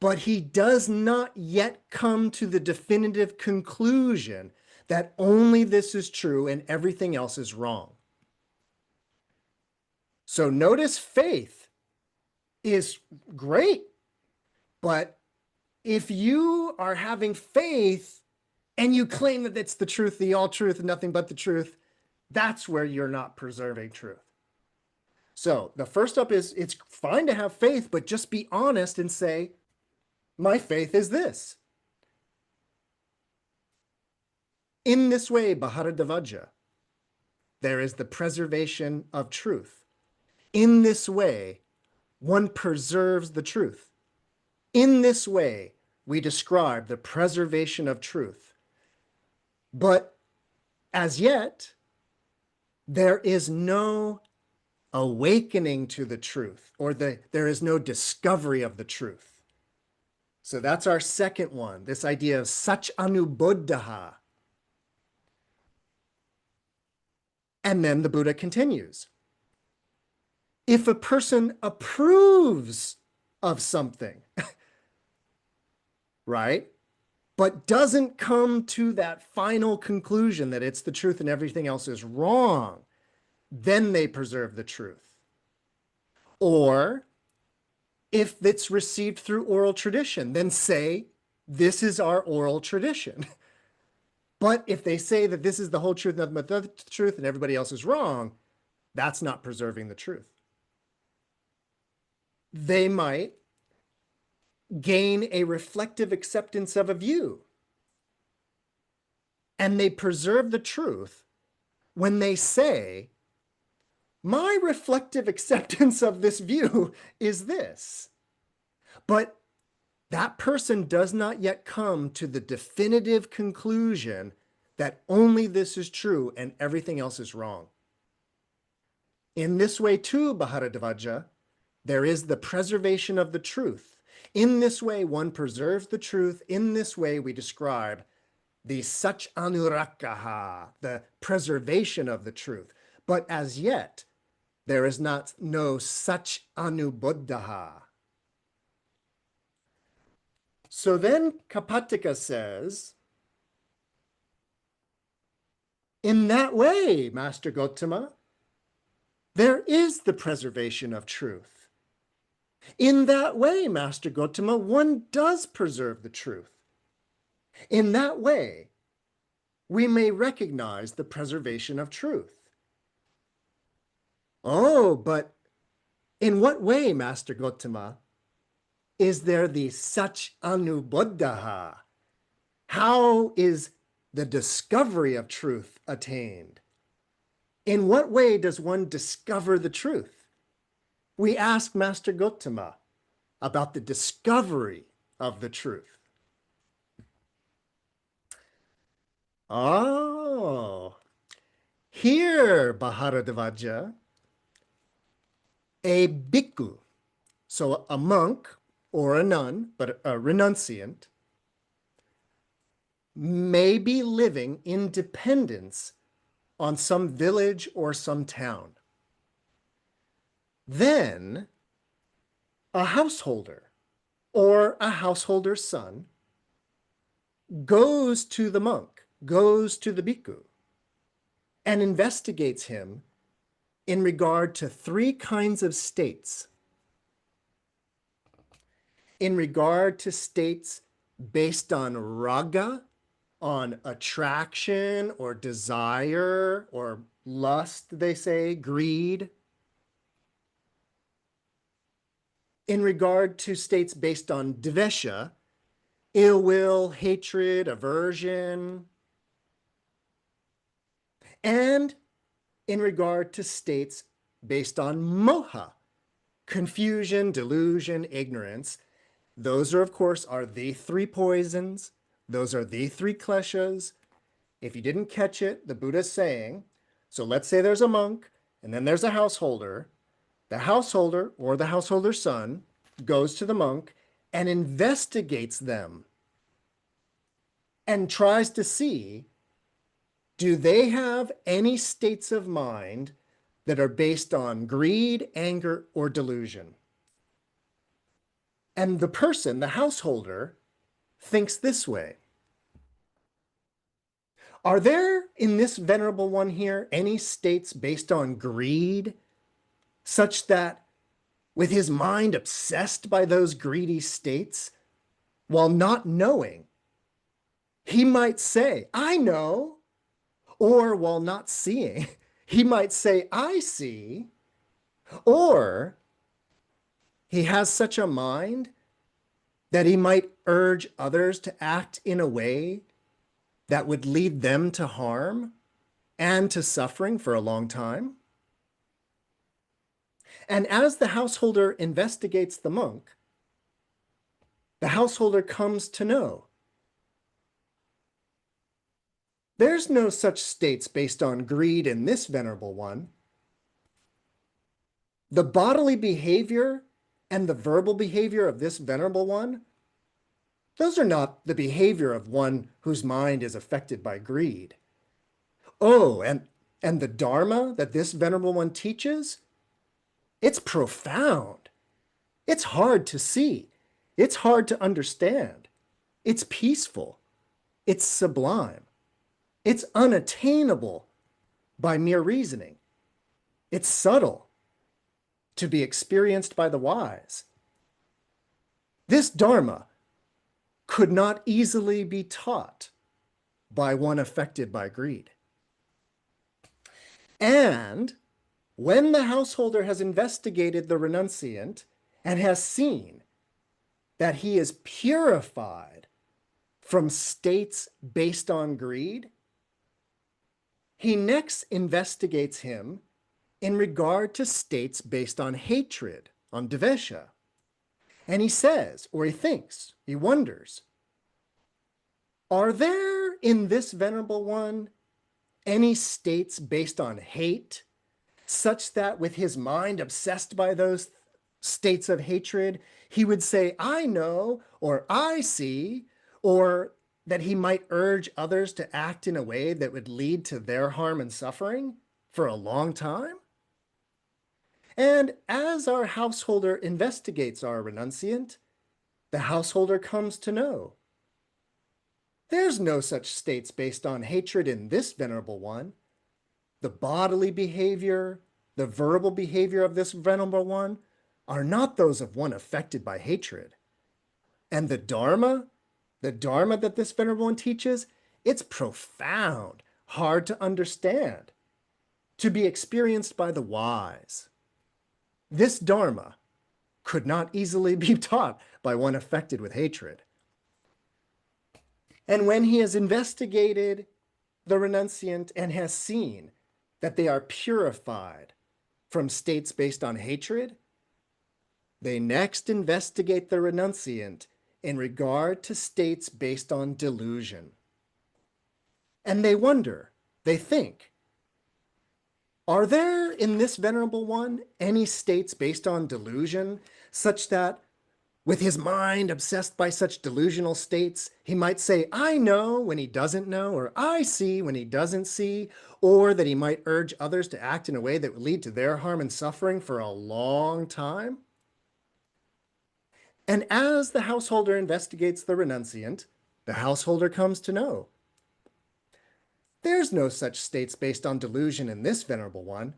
But he does not yet come to the definitive conclusion that only this is true and everything else is wrong. So notice faith is great, but if you are having faith and you claim that it's the truth, the all truth, and nothing but the truth, that's where you're not preserving truth. So the first step is, it's fine to have faith, but just be honest and say, my faith is this. In this way, Brahmaṇavagga, there is the preservation of truth. In this way, one preserves the truth. In this way, we describe the preservation of truth. But as yet, there is no awakening to the truth, or there is no discovery of the truth. So that's our second one, this idea of sach anubuddha. And then the Buddha continues. If a person approves of something, right, but doesn't come to that final conclusion that it's the truth and everything else is wrong, then they preserve the truth. Or if it's received through oral tradition, then say, this is our oral tradition. But if they say that this is the whole truth, nothing but the truth, and everybody else is wrong, that's not preserving the truth. They might gain a reflective acceptance of a view, and they preserve the truth when they say, my reflective acceptance of this view is this. But that person does not yet come to the definitive conclusion that only this is true and everything else is wrong. In this way too, Brahmaṇavagga, there is the preservation of the truth. In this way, one preserves the truth. In this way, we describe the sach anurakkaha, the preservation of the truth. But as yet, there is no sach anubuddha. So then Kapattika says, in that way, Master Gotama, there is the preservation of truth. In that way, Master Gotama, one does preserve the truth. In that way, we may recognize the preservation of truth. Oh, but in what way, Master Gotama, is there the sach anubuddha? How is the discovery of truth attained? In what way does one discover the truth? We ask Master Gotama about the discovery of the truth. Oh, here, Brahmaṇavagga, a bhikkhu, so a monk or a nun, but a renunciant, may be living in dependence on some village or some town. Then a householder or a householder's son goes to the monk, goes to the bhikkhu, and investigates him in regard to three kinds of states. In regard to states based on raga, on attraction or desire or lust, they say, greed. In regard to states based on dvesha, ill will, hatred, aversion. And in regard to states based on moha, confusion, delusion, ignorance. Those are, of course, are the three poisons. Those are the three kleshas. If you didn't catch it, the Buddha's saying, so let's say there's a monk and then there's a householder. The householder or the householder's son goes to the monk and investigates them and tries to see do they have any states of mind that are based on greed, anger, or delusion? And the person, the householder, thinks this way. Are there, in this venerable one here, any states based on greed, such that with his mind obsessed by those greedy states, while not knowing, he might say, I know, or while not seeing, he might say, I see, or he has such a mind that he might urge others to act in a way that would lead them to harm and to suffering for a long time. And as the householder investigates the monk, the householder comes to know there's no such states based on greed in this venerable one. The bodily behavior and the verbal behavior of this venerable one, those are not the behavior of one whose mind is affected by greed. Oh, and the Dharma that this venerable one teaches, it's profound. It's hard to see. It's hard to understand. It's peaceful. It's sublime. It's unattainable by mere reasoning. It's subtle, to be experienced by the wise. This Dharma could not easily be taught by one affected by greed. And when the householder has investigated the renunciant and has seen that he is purified from states based on greed, he next investigates him in regard to states based on hatred, on devesha. And he says, or he thinks, he wonders, are there in this venerable one any states based on hate, such that with his mind obsessed by those states of hatred, he would say, I know, or I see, or that he might urge others to act in a way that would lead to their harm and suffering for a long time? And as our householder investigates our renunciant, the householder comes to know there's no such states based on hatred in this venerable one. The bodily behavior, the verbal behavior of this venerable one are not those of one affected by hatred. And the Dharma that this venerable one teaches, it's profound, hard to understand, to be experienced by the wise. This Dharma could not easily be taught by one affected with hatred. And when he has investigated the renunciant and has seen that they are purified from states based on hatred, they next investigate the renunciant in regard to states based on delusion. And they wonder, they think, are there in this venerable one any states based on delusion, such that with his mind obsessed by such delusional states, he might say, I know when he doesn't know, or I see when he doesn't see, or that he might urge others to act in a way that would lead to their harm and suffering for a long time? And as the householder investigates the renunciant, the householder comes to know there's no such states based on delusion in this venerable one.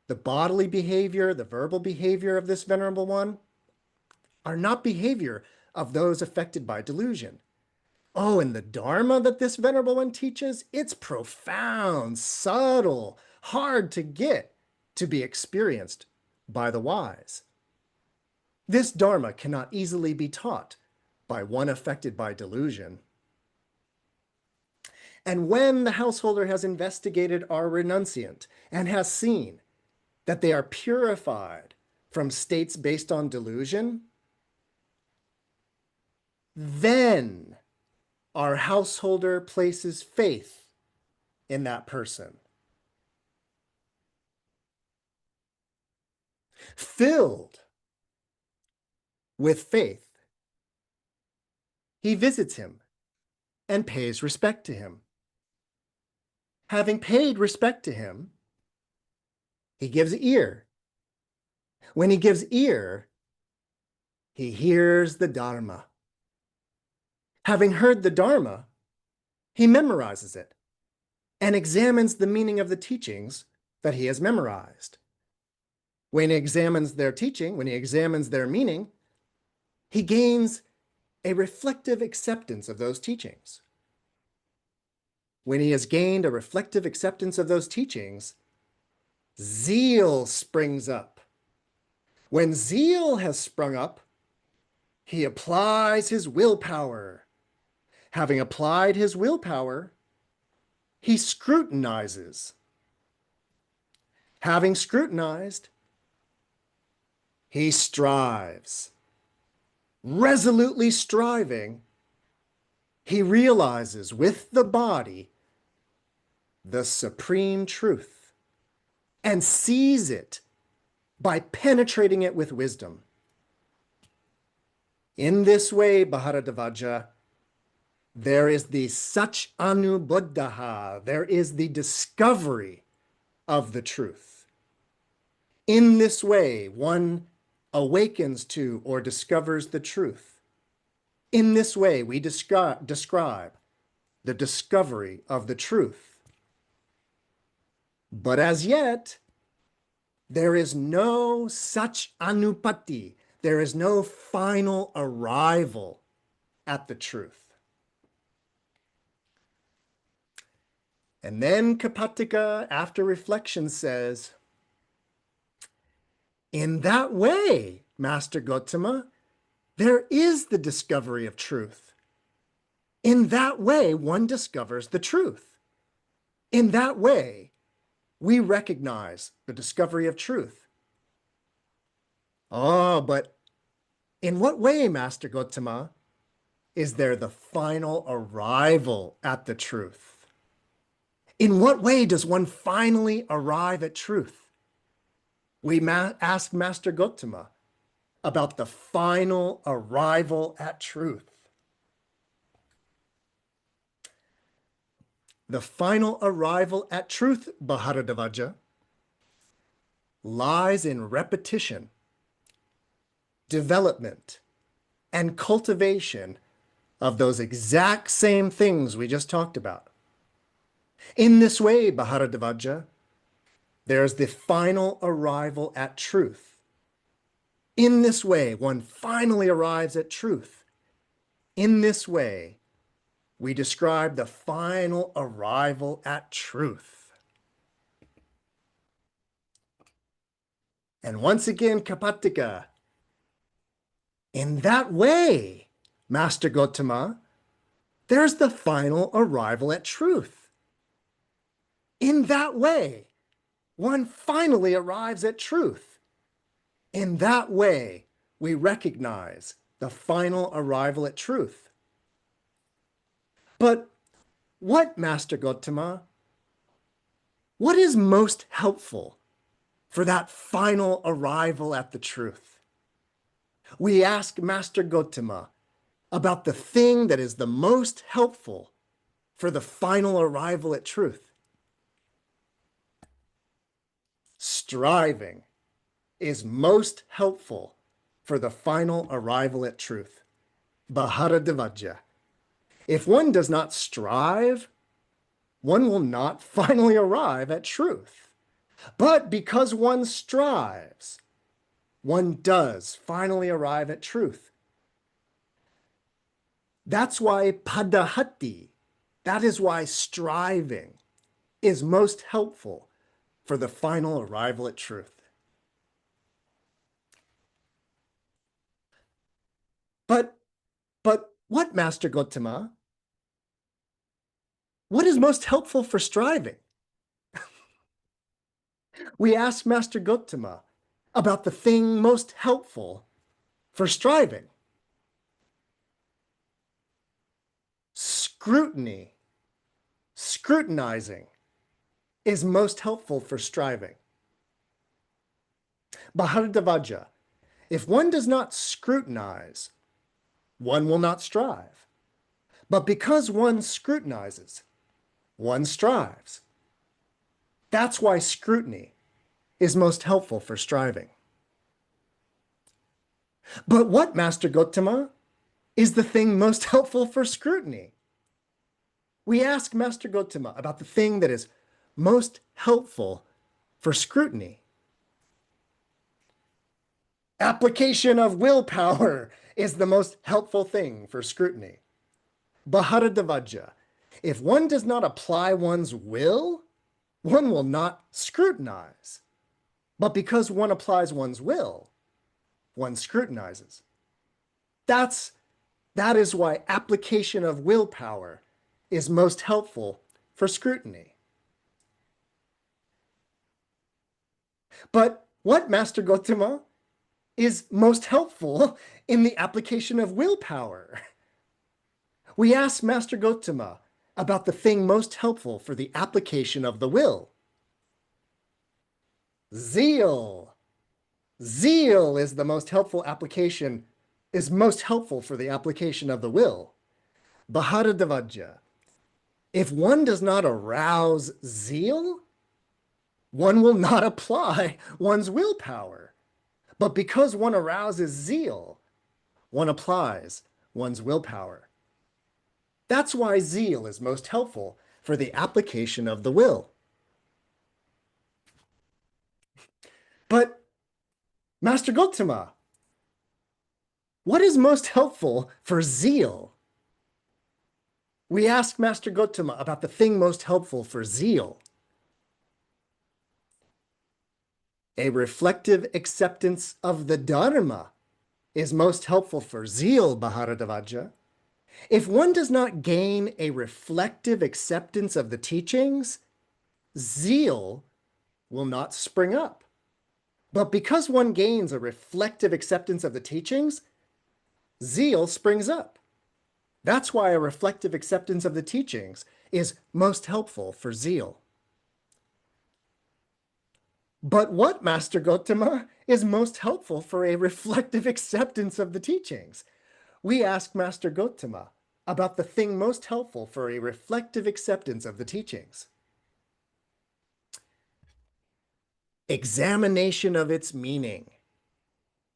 The bodily behavior, the verbal behavior of this venerable one are not behavior of those affected by delusion. Oh, and the Dharma that this venerable one teaches, it's profound, subtle, hard to get, to be experienced by the wise. This Dharma cannot easily be taught by one affected by delusion. And when the householder has investigated our renunciant and has seen that they are purified from states based on delusion, then our householder places faith in that person. Filled with faith, he visits him and pays respect to him. Having paid respect to him, he gives ear. When he gives ear, he hears the Dharma. Having heard the Dharma, he memorizes it and examines the meaning of the teachings that he has memorized. When he examines their teaching, when he examines their meaning, he gains a reflective acceptance of those teachings. When he has gained a reflective acceptance of those teachings, zeal springs up. When zeal has sprung up, he applies his willpower. Having applied his willpower, he scrutinizes. Having scrutinized, he strives. Resolutely striving, he realizes with the body the supreme truth and sees it by penetrating it with wisdom. In this way, Bharadavaja, there is the Sach Anubuddhaha, there is the discovery of the truth. In this way, one awakens to or discovers the truth. In this way, we describe the discovery of the truth. But as yet, there is no Sach Anupatti, there is no final arrival at the truth. And then Kapattika, after reflection, says, in that way, Master Gotama, there is the discovery of truth. In that way, one discovers the truth. In that way, we recognize the discovery of truth. Oh, but in what way, Master Gotama, is there the final arrival at the truth? In what way does one finally arrive at truth? We ask Master Gotama about the final arrival at truth. The final arrival at truth, Bharadavaja, lies in repetition, development, and cultivation of those exact same things we just talked about. In this way, Bharadavaja, there's the final arrival at truth. In this way, one finally arrives at truth. In this way, we describe the final arrival at truth. And once again, Kapattika, in that way, Master Gotama, there's the final arrival at truth. In that way, one finally arrives at truth. In that way, we recognize the final arrival at truth. But what, Master Gotama, what is most helpful for that final arrival at the truth? We ask Master Gotama about the thing that is the most helpful for the final arrival at truth. Striving is most helpful for the final arrival at truth. Bharadavaja. If one does not strive, one will not finally arrive at truth. But because one strives, one does finally arrive at truth. That's why padahati, that is why striving is most helpful for the final arrival at truth. But what, Master Gotama? What is most helpful for striving? We ask Master Gotama about the thing most helpful for striving. Scrutiny, scrutinizing, is most helpful for striving. Bharadavaja, if one does not scrutinize, one will not strive. But because one scrutinizes, one strives. That's why scrutiny is most helpful for striving. But what, Master Gotama, is the thing most helpful for scrutiny? We ask Master Gotama about the thing that is most helpful for scrutiny. Application of willpower is the most helpful thing for scrutiny. Bharadavaja, if one does not apply one's will, one will not scrutinize. But because one applies one's will, one scrutinizes. That is why application of willpower is most helpful for scrutiny. But what, Master Gotama, is most helpful in the application of willpower? We ask Master Gotama about the thing most helpful for the application of the will. Zeal. Zeal is the most helpful application, is most helpful for the application of the will. Bharadavaja. If one does not arouse zeal, one will not apply one's willpower. But because one arouses zeal, one applies one's willpower. That's why zeal is most helpful for the application of the will. But, Master Gotama, what is most helpful for zeal? We ask Master Gotama about the thing most helpful for zeal. A reflective acceptance of the Dharma is most helpful for zeal, Bharadavaja. If one does not gain a reflective acceptance of the teachings, zeal will not spring up. But because one gains a reflective acceptance of the teachings, zeal springs up. That's why a reflective acceptance of the teachings is most helpful for zeal. But what, Master Gotama, is most helpful for a reflective acceptance of the teachings? We ask Master Gotama about the thing most helpful for a reflective acceptance of the teachings. Examination of its meaning.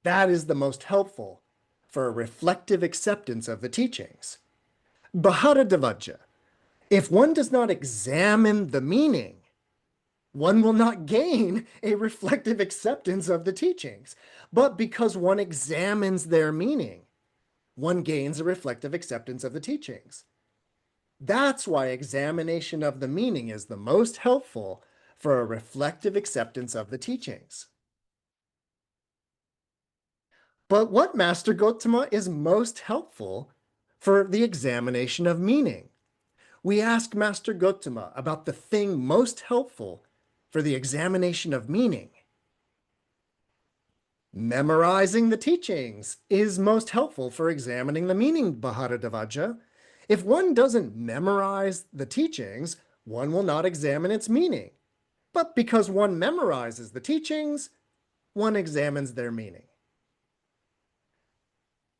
That is the most helpful for a reflective acceptance of the teachings. Bharadavaja, if one does not examine the meaning, one will not gain a reflective acceptance of the teachings. But because one examines their meaning, one gains a reflective acceptance of the teachings. That's why examination of the meaning is the most helpful for a reflective acceptance of the teachings. But what, Master Gotama, is most helpful for the examination of meaning? We ask Master Gotama about the thing most helpful for the examination of meaning. Memorizing the teachings is most helpful for examining the meaning, Bharadavaja. If one doesn't memorize the teachings, one will not examine its meaning. But because one memorizes the teachings, one examines their meaning.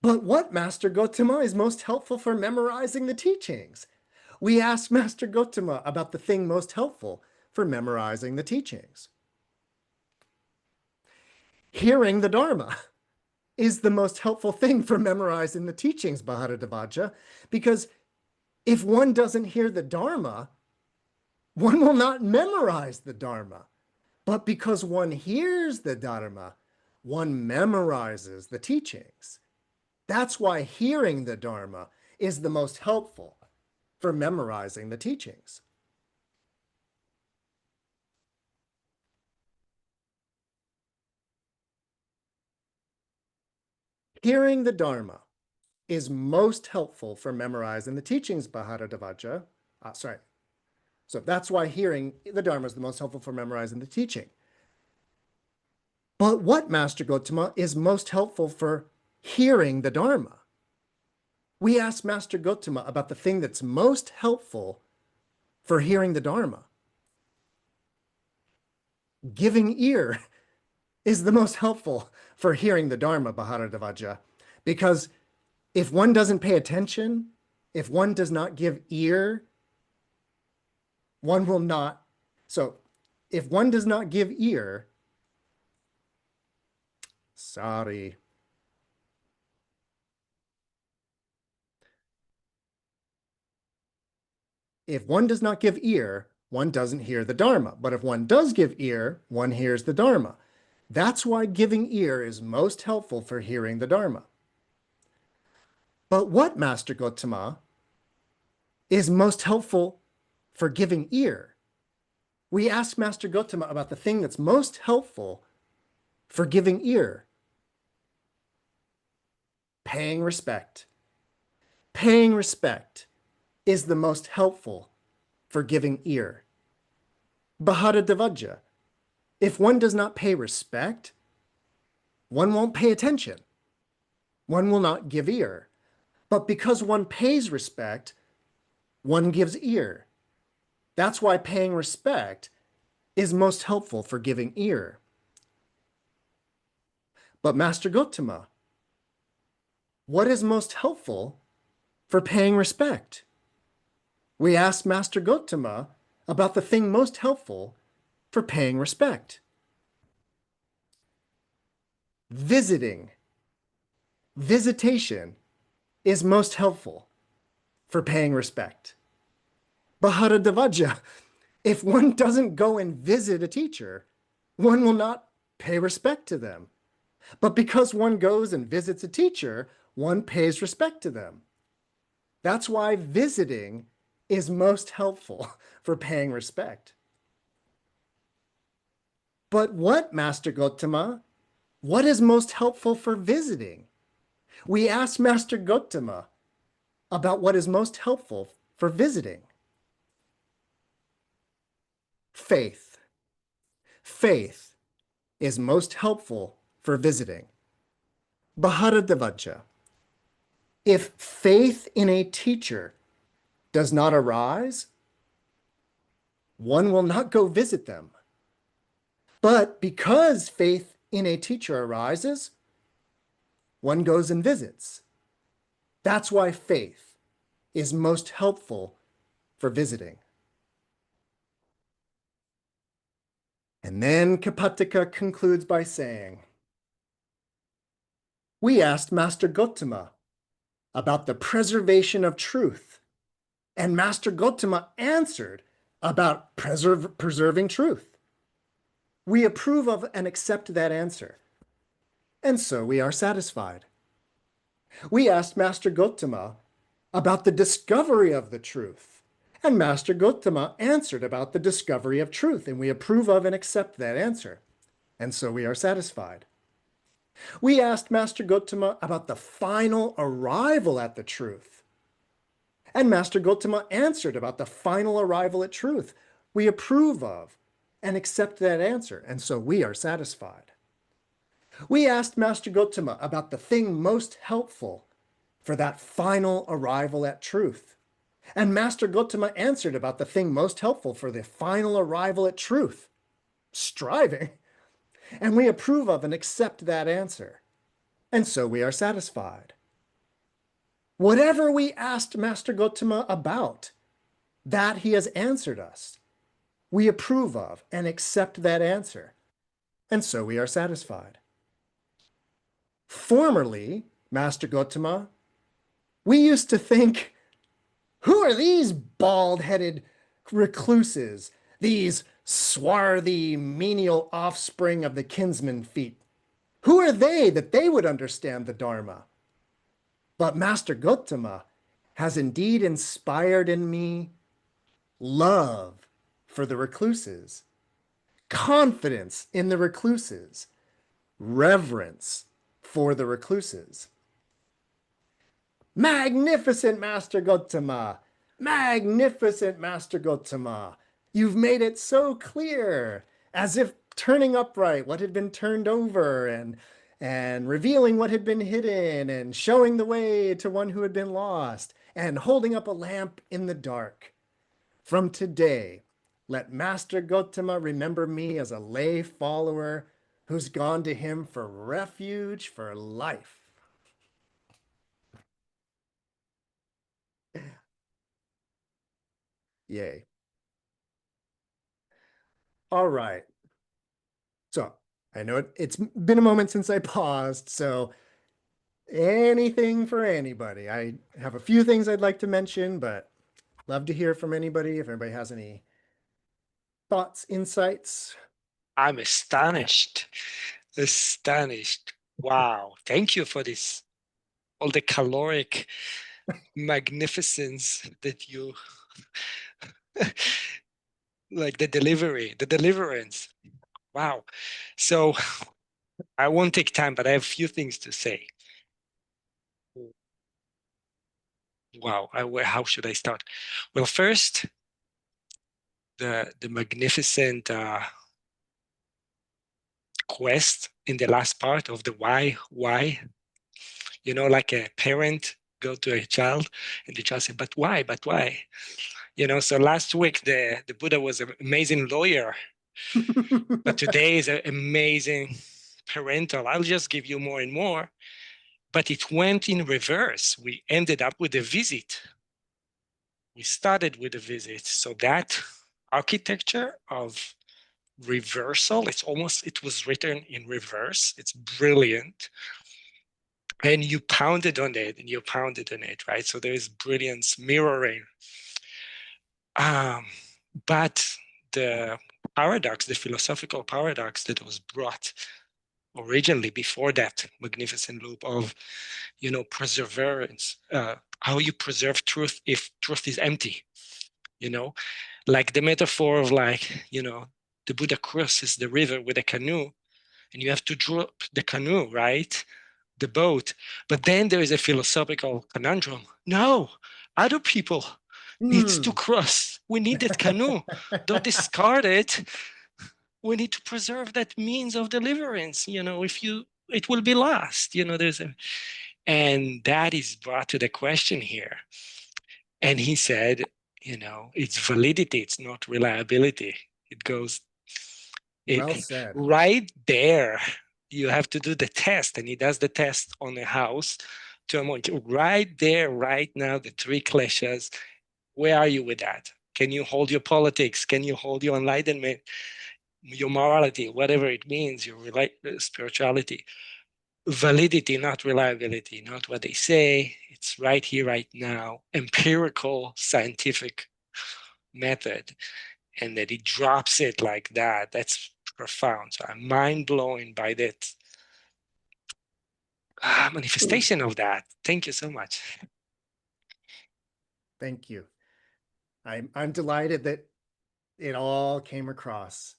But what, Master Gotama, is most helpful for memorizing the teachings? We ask Master Gotama about the thing most helpful for memorizing the teachings. Hearing the Dharma is the most helpful thing for memorizing the teachings, Bharadavaja, because if one doesn't hear the Dharma, one will not memorize the Dharma. But because one hears the Dharma, one memorizes the teachings. That's why hearing the Dharma is the most helpful for memorizing the teachings. Hearing the Dharma is most helpful for memorizing the teachings, Bharadavaja. So that's why hearing the Dharma is the most helpful for memorizing the teaching. But what, Master Gotama, is most helpful for hearing the Dharma? We ask Master Gotama about the thing that's most helpful for hearing the Dharma. Giving ear is the most helpful for hearing the Dharma, Bharadavaja, because if one doesn't pay attention, if one does not give ear, one will not. So if one does not give ear, sorry. If one does not give ear, one doesn't hear the Dharma. But if one does give ear, one hears the Dharma. That's why giving ear is most helpful for hearing the Dharma. But what, Master Gotama, is most helpful for giving ear? We asked Master Gotama about the thing that's most helpful for giving ear. Paying respect. Paying respect is the most helpful for giving ear. Bharadavaja. If one does not pay respect, one won't pay attention. One will not give ear. But because one pays respect, one gives ear. That's why paying respect is most helpful for giving ear. But Master Gotama, what is most helpful for paying respect? We asked Master Gotama about the thing most helpful for paying respect. Visiting. Visitation is most helpful for paying respect. Bharadavaja, if one doesn't go and visit a teacher, one will not pay respect to them. But because one goes and visits a teacher, one pays respect to them. That's why visiting is most helpful for paying respect. But what, Master Gotama? What is most helpful for visiting? We asked Master Gotama about what is most helpful for visiting. Faith. Faith is most helpful for visiting. Bharadavaja. If faith in a teacher does not arise, one will not go visit them. But because faith in a teacher arises, one goes and visits. That's why faith is most helpful for visiting. And then Kapataka concludes by saying, we asked Master Gotama about the preservation of truth, and Master Gotama answered about preserving truth. We approve of and accept that answer, and so we are satisfied. We asked Master Gotama about the discovery of the truth, and Master Gotama answered about the discovery of truth, and we approve of and accept that answer, and so we are satisfied. We asked Master Gotama about the final arrival at the truth, and Master Gotama answered about the final arrival at truth. We approve of and accept that answer, and so we are satisfied. We asked Master Gotama about the thing most helpful for that final arrival at truth, and Master Gotama answered about the thing most helpful for the final arrival at truth, striving, and we approve of and accept that answer, and so we are satisfied. Whatever we asked Master Gotama about, that he has answered us. We approve of and accept that answer, and so we are satisfied. Formerly, Master Gotama, we used to think, who are these bald-headed recluses, these swarthy, menial offspring of the kinsman feet? Who are they that they would understand the Dharma? But Master Gotama has indeed inspired in me love for the recluses, confidence in the recluses, reverence for the recluses. Magnificent Master Gotama! Magnificent Master Gotama! You've made it so clear, as if turning upright what had been turned over and revealing what had been hidden and showing the way to one who had been lost and holding up a lamp in the dark. From today, let Master Gotama remember me as a lay follower who's gone to him for refuge for life. Yay. All right. So I know it's been a moment since I paused, so anything for anybody. I have a few things I'd like to mention, but love to hear from anybody if anybody has any thoughts, insights. I'm astonished. Astonished. Wow. Thank you for this, all the caloric magnificence that you like, the delivery, the deliverance. Wow. So I won't take time, but I have a few things to say. Wow. How should I start? Well, first, the magnificent quest in the last part of the why, like a parent go to a child and the child said, but why, so last week the Buddha was an amazing lawyer, but today is an amazing parental. I'll just give you more and more, but it went in reverse. We ended up with a visit. We started with a visit. So that architecture of reversal, it was written in reverse. It's brilliant. And you pounded on it and you pounded on it, right? So there is brilliance mirroring. But the paradox, the philosophical paradox that was brought originally before that magnificent loop of, perseverance, how you preserve truth if truth is empty, like the metaphor of the Buddha crosses the river with a canoe and you have to drop the canoe, right? The boat. But then there is a philosophical conundrum. No, other people needs to cross. We need that canoe. Don't discard it. We need to preserve that means of deliverance. It will be lost. And that is brought to the question here. And he said, it's validity, it's not reliability. It goes, Well said. right there. You have to do the test, and he does the test on a house to a monk. Right there, right now, the three kleshas. Where are you with that? Can you hold your politics? Can you hold your enlightenment, your morality, whatever it means, your spirituality? Validity, not reliability, not what they say. It's right here, right now, empirical, scientific method. And that he drops it like that. That's profound. So I'm mind blown by that manifestation of that. Thank you so much. Thank you. I'm delighted that it all came across.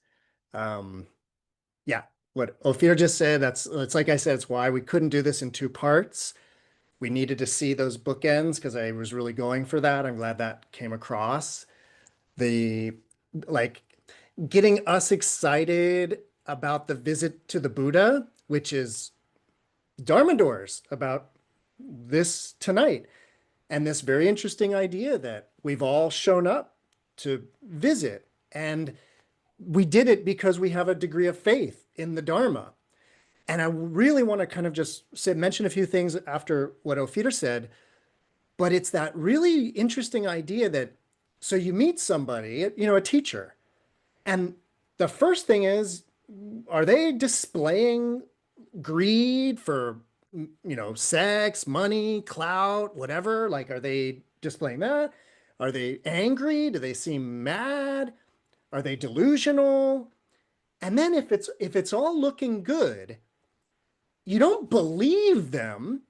Yeah, what Ophir just said, it's like I said, it's why we couldn't do this in two parts. We needed to see those bookends because I was really going for that. I'm glad that came across. The like getting us excited about the visit to the Buddha, which is Dharma doors about this tonight. And this very interesting idea that we've all shown up to visit. And we did it because we have a degree of faith in the Dharma. And I really want to kind of just mention a few things after what Ophir said, but it's that really interesting idea that, so you meet somebody, a teacher, and the first thing is, are they displaying greed for, sex, money, clout, whatever? Like, are they displaying that? Are they angry? Do they seem mad? Are they delusional? And then if it's all looking good, you don't believe them,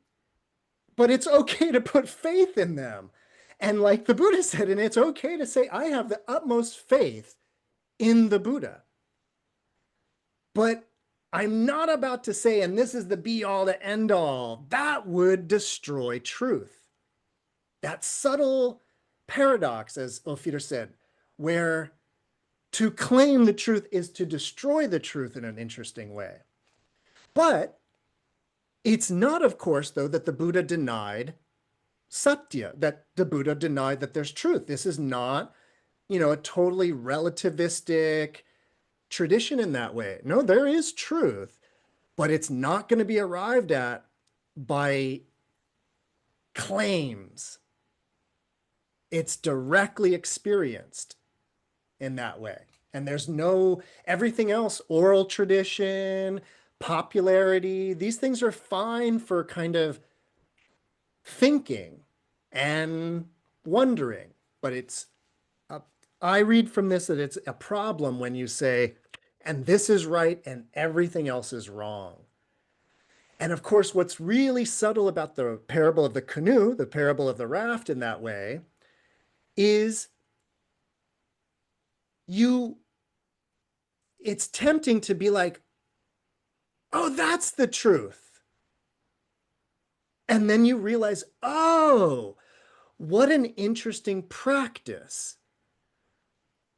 but it's okay to put faith in them. And like the Buddha said, and it's okay to say, I have the utmost faith in the Buddha. But I'm not about to say, and this is the be all, the end all. That would destroy truth. That subtle paradox, as Ophir said, where to claim the truth is to destroy the truth in an interesting way. But it's not, of course, though, that the Buddha denied satya, that the Buddha denied that there's truth. This is not, a totally relativistic tradition in that way. No, there is truth, but it's not going to be arrived at by claims. It's directly experienced in that way. And there's no, everything else, oral tradition, popularity, these things are fine for kind of thinking and wondering. But I read from this that it's a problem when you say, and this is right and everything else is wrong. And of course, what's really subtle about the parable of the canoe, the parable of the raft in that way, is it's tempting to be like, oh, that's the truth. And then you realize, oh, what an interesting practice.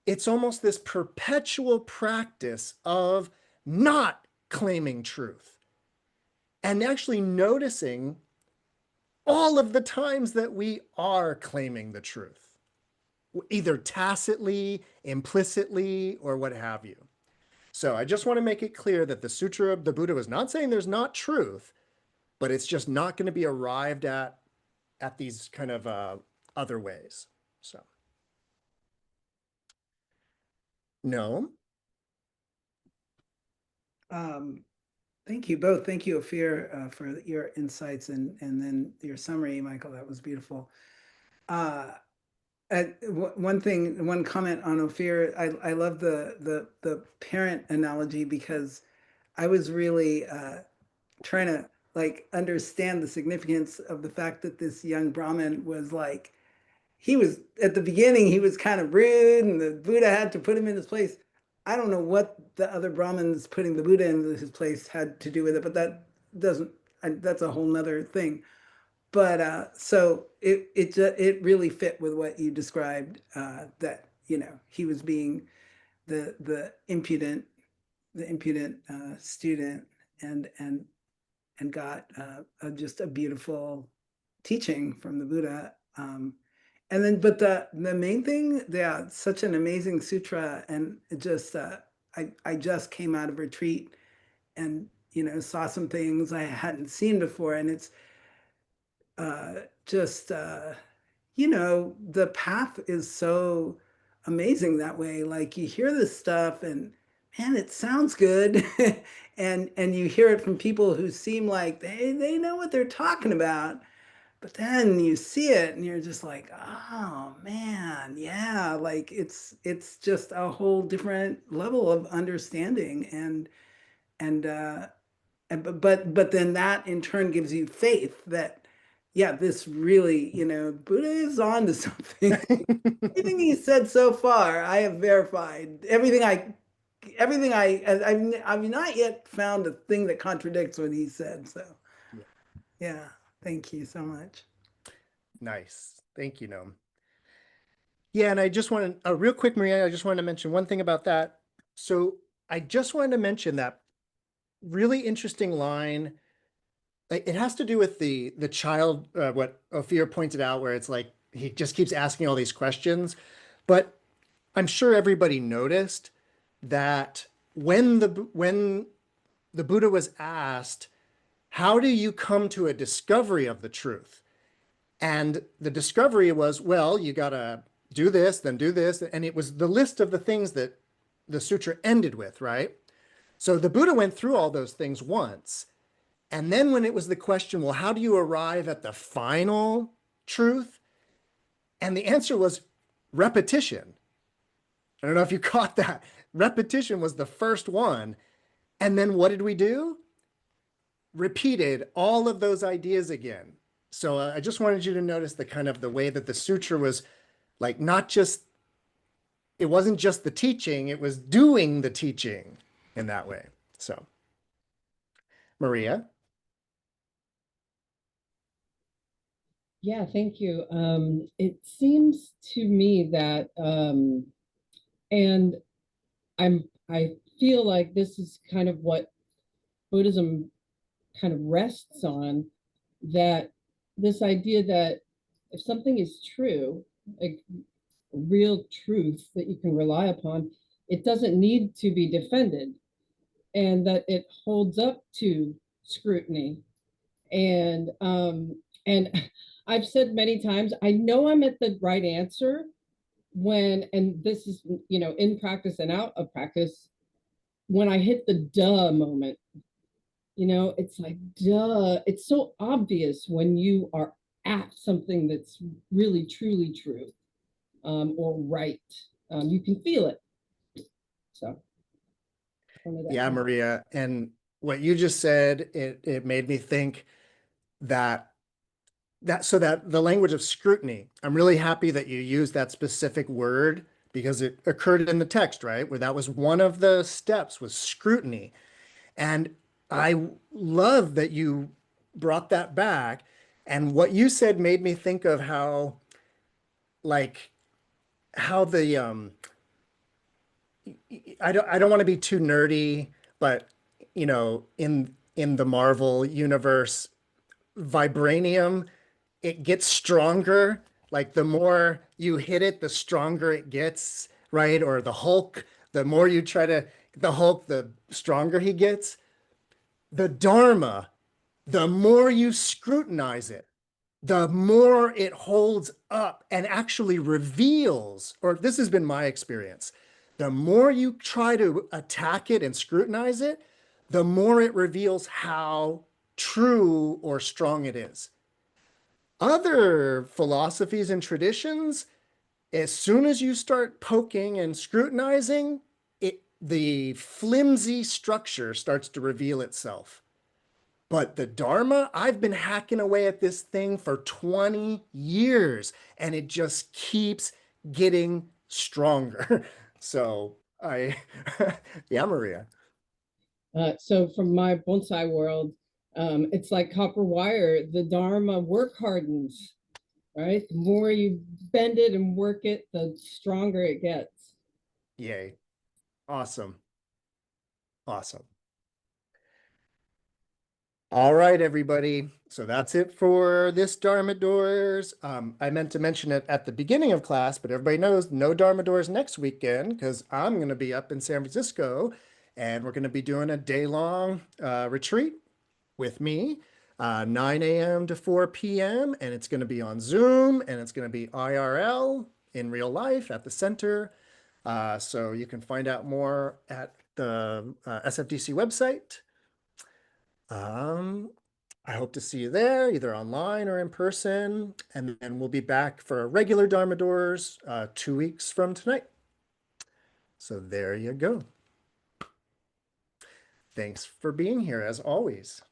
It's almost this perpetual practice of not claiming truth and actually noticing all of the times that we are claiming the truth, either tacitly, implicitly, or what have you. So I just want to make it clear that the Sutra of the Buddha was not saying there's not truth, but it's just not going to be arrived at these kind of other ways. So, no. Thank you both. Thank you, Ophir, for your insights and then your summary, Michael. That was beautiful. One comment on Ophir. I love the parent analogy, because I was really trying to like understand the significance of the fact that this young Brahmin was like, he was at the beginning, he was kind of rude and the Buddha had to put him in his place. I don't know what the other Brahmins putting the Buddha in his place had to do with it, but that doesn't, that's a whole nother thing. But so it really fit with what you described, that, you know, he was being the impudent student, and got just a beautiful teaching from the Buddha. And then, but the main thing, yeah, such an amazing sutra, and it just I just came out of retreat, and you know, saw some things I hadn't seen before, and it's just you know, the path is so amazing that way. Like you hear this stuff, and man, it sounds good, and you hear it from people who seem like they know what they're talking about. But then you see it and you're just like, oh man, yeah, like it's just a whole different level of understanding, and but then that in turn gives you faith that, yeah, this really, you know, Buddha is on to something. Everything he said so far, I have verified. I've not yet found a thing that contradicts what he said. So yeah, thank you so much. Nice. Thank you, Noam. Yeah, and I just want to, real quick, Maria, I just wanted to mention one thing about that. So I just wanted to mention that really interesting line. It has to do with the child, what Ophir pointed out, where it's like he just keeps asking all these questions. But I'm sure everybody noticed that when the Buddha was asked, how do you come to a discovery of the truth? And the discovery was, well, you got to do this, then do this. And it was the list of the things that the sutra ended with, right? So the Buddha went through all those things once. And then when it was the question, well, how do you arrive at the final truth? And the answer was repetition. I don't know if you caught that. Repetition was the first one. And then what did we do? Repeated all of those ideas again. So I just wanted you to notice the kind of the way that the sutra was like, not just, it wasn't just the teaching, it was doing the teaching in that way. So, Maria. Yeah, thank you. It seems to me that, and I feel like this is kind of what Buddhism kind of rests on, that this idea that if something is true, like real truth that you can rely upon, it doesn't need to be defended, and that it holds up to scrutiny. And I've said many times, I know I'm at the right answer, when, and this is, you know, in practice and out of practice, when I hit the duh moment, you know, it's like, duh, it's so obvious when you are at something that's really, truly true, or right. You can feel it. So. Yeah, Maria. And what you just said, it made me think that the language of scrutiny, I'm really happy that you used that specific word because it occurred in the text, right? Where that was one of the steps was scrutiny. And I love that you brought that back. And what you said made me think of how, like, how the I don't want to be too nerdy, but you know, in the Marvel universe, vibranium, it gets stronger. Like the more you hit it, the stronger it gets, right? Or the Hulk, the more you try to the Hulk, the stronger he gets. The Dharma, the more you scrutinize it, the more it holds up and actually reveals, or this has been my experience, the more you try to attack it and scrutinize it, the more it reveals how true or strong it is. Other philosophies and traditions, as soon as you start poking and scrutinizing, the flimsy structure starts to reveal itself. But the Dharma, I've been hacking away at this thing for 20 years and it just keeps getting stronger. So yeah, Maria. So from my bonsai world, it's like copper wire. The Dharma work hardens, right? The more you bend it and work it, the stronger it gets. Yay. Awesome. Awesome. All right, everybody. So that's it for this Dharma Doors. I meant to mention it at the beginning of class, but everybody knows no Dharma Doors next weekend because I'm going to be up in San Francisco and we're going to be doing a day-long retreat with me, 9 a.m. to 4 p.m. And it's going to be on Zoom and it's going to be IRL in real life at the center. So you can find out more at the SFDC website. I hope to see you there, either online or in person. And then we'll be back for regular Dharma Doors 2 weeks from tonight. So there you go. Thanks for being here as always.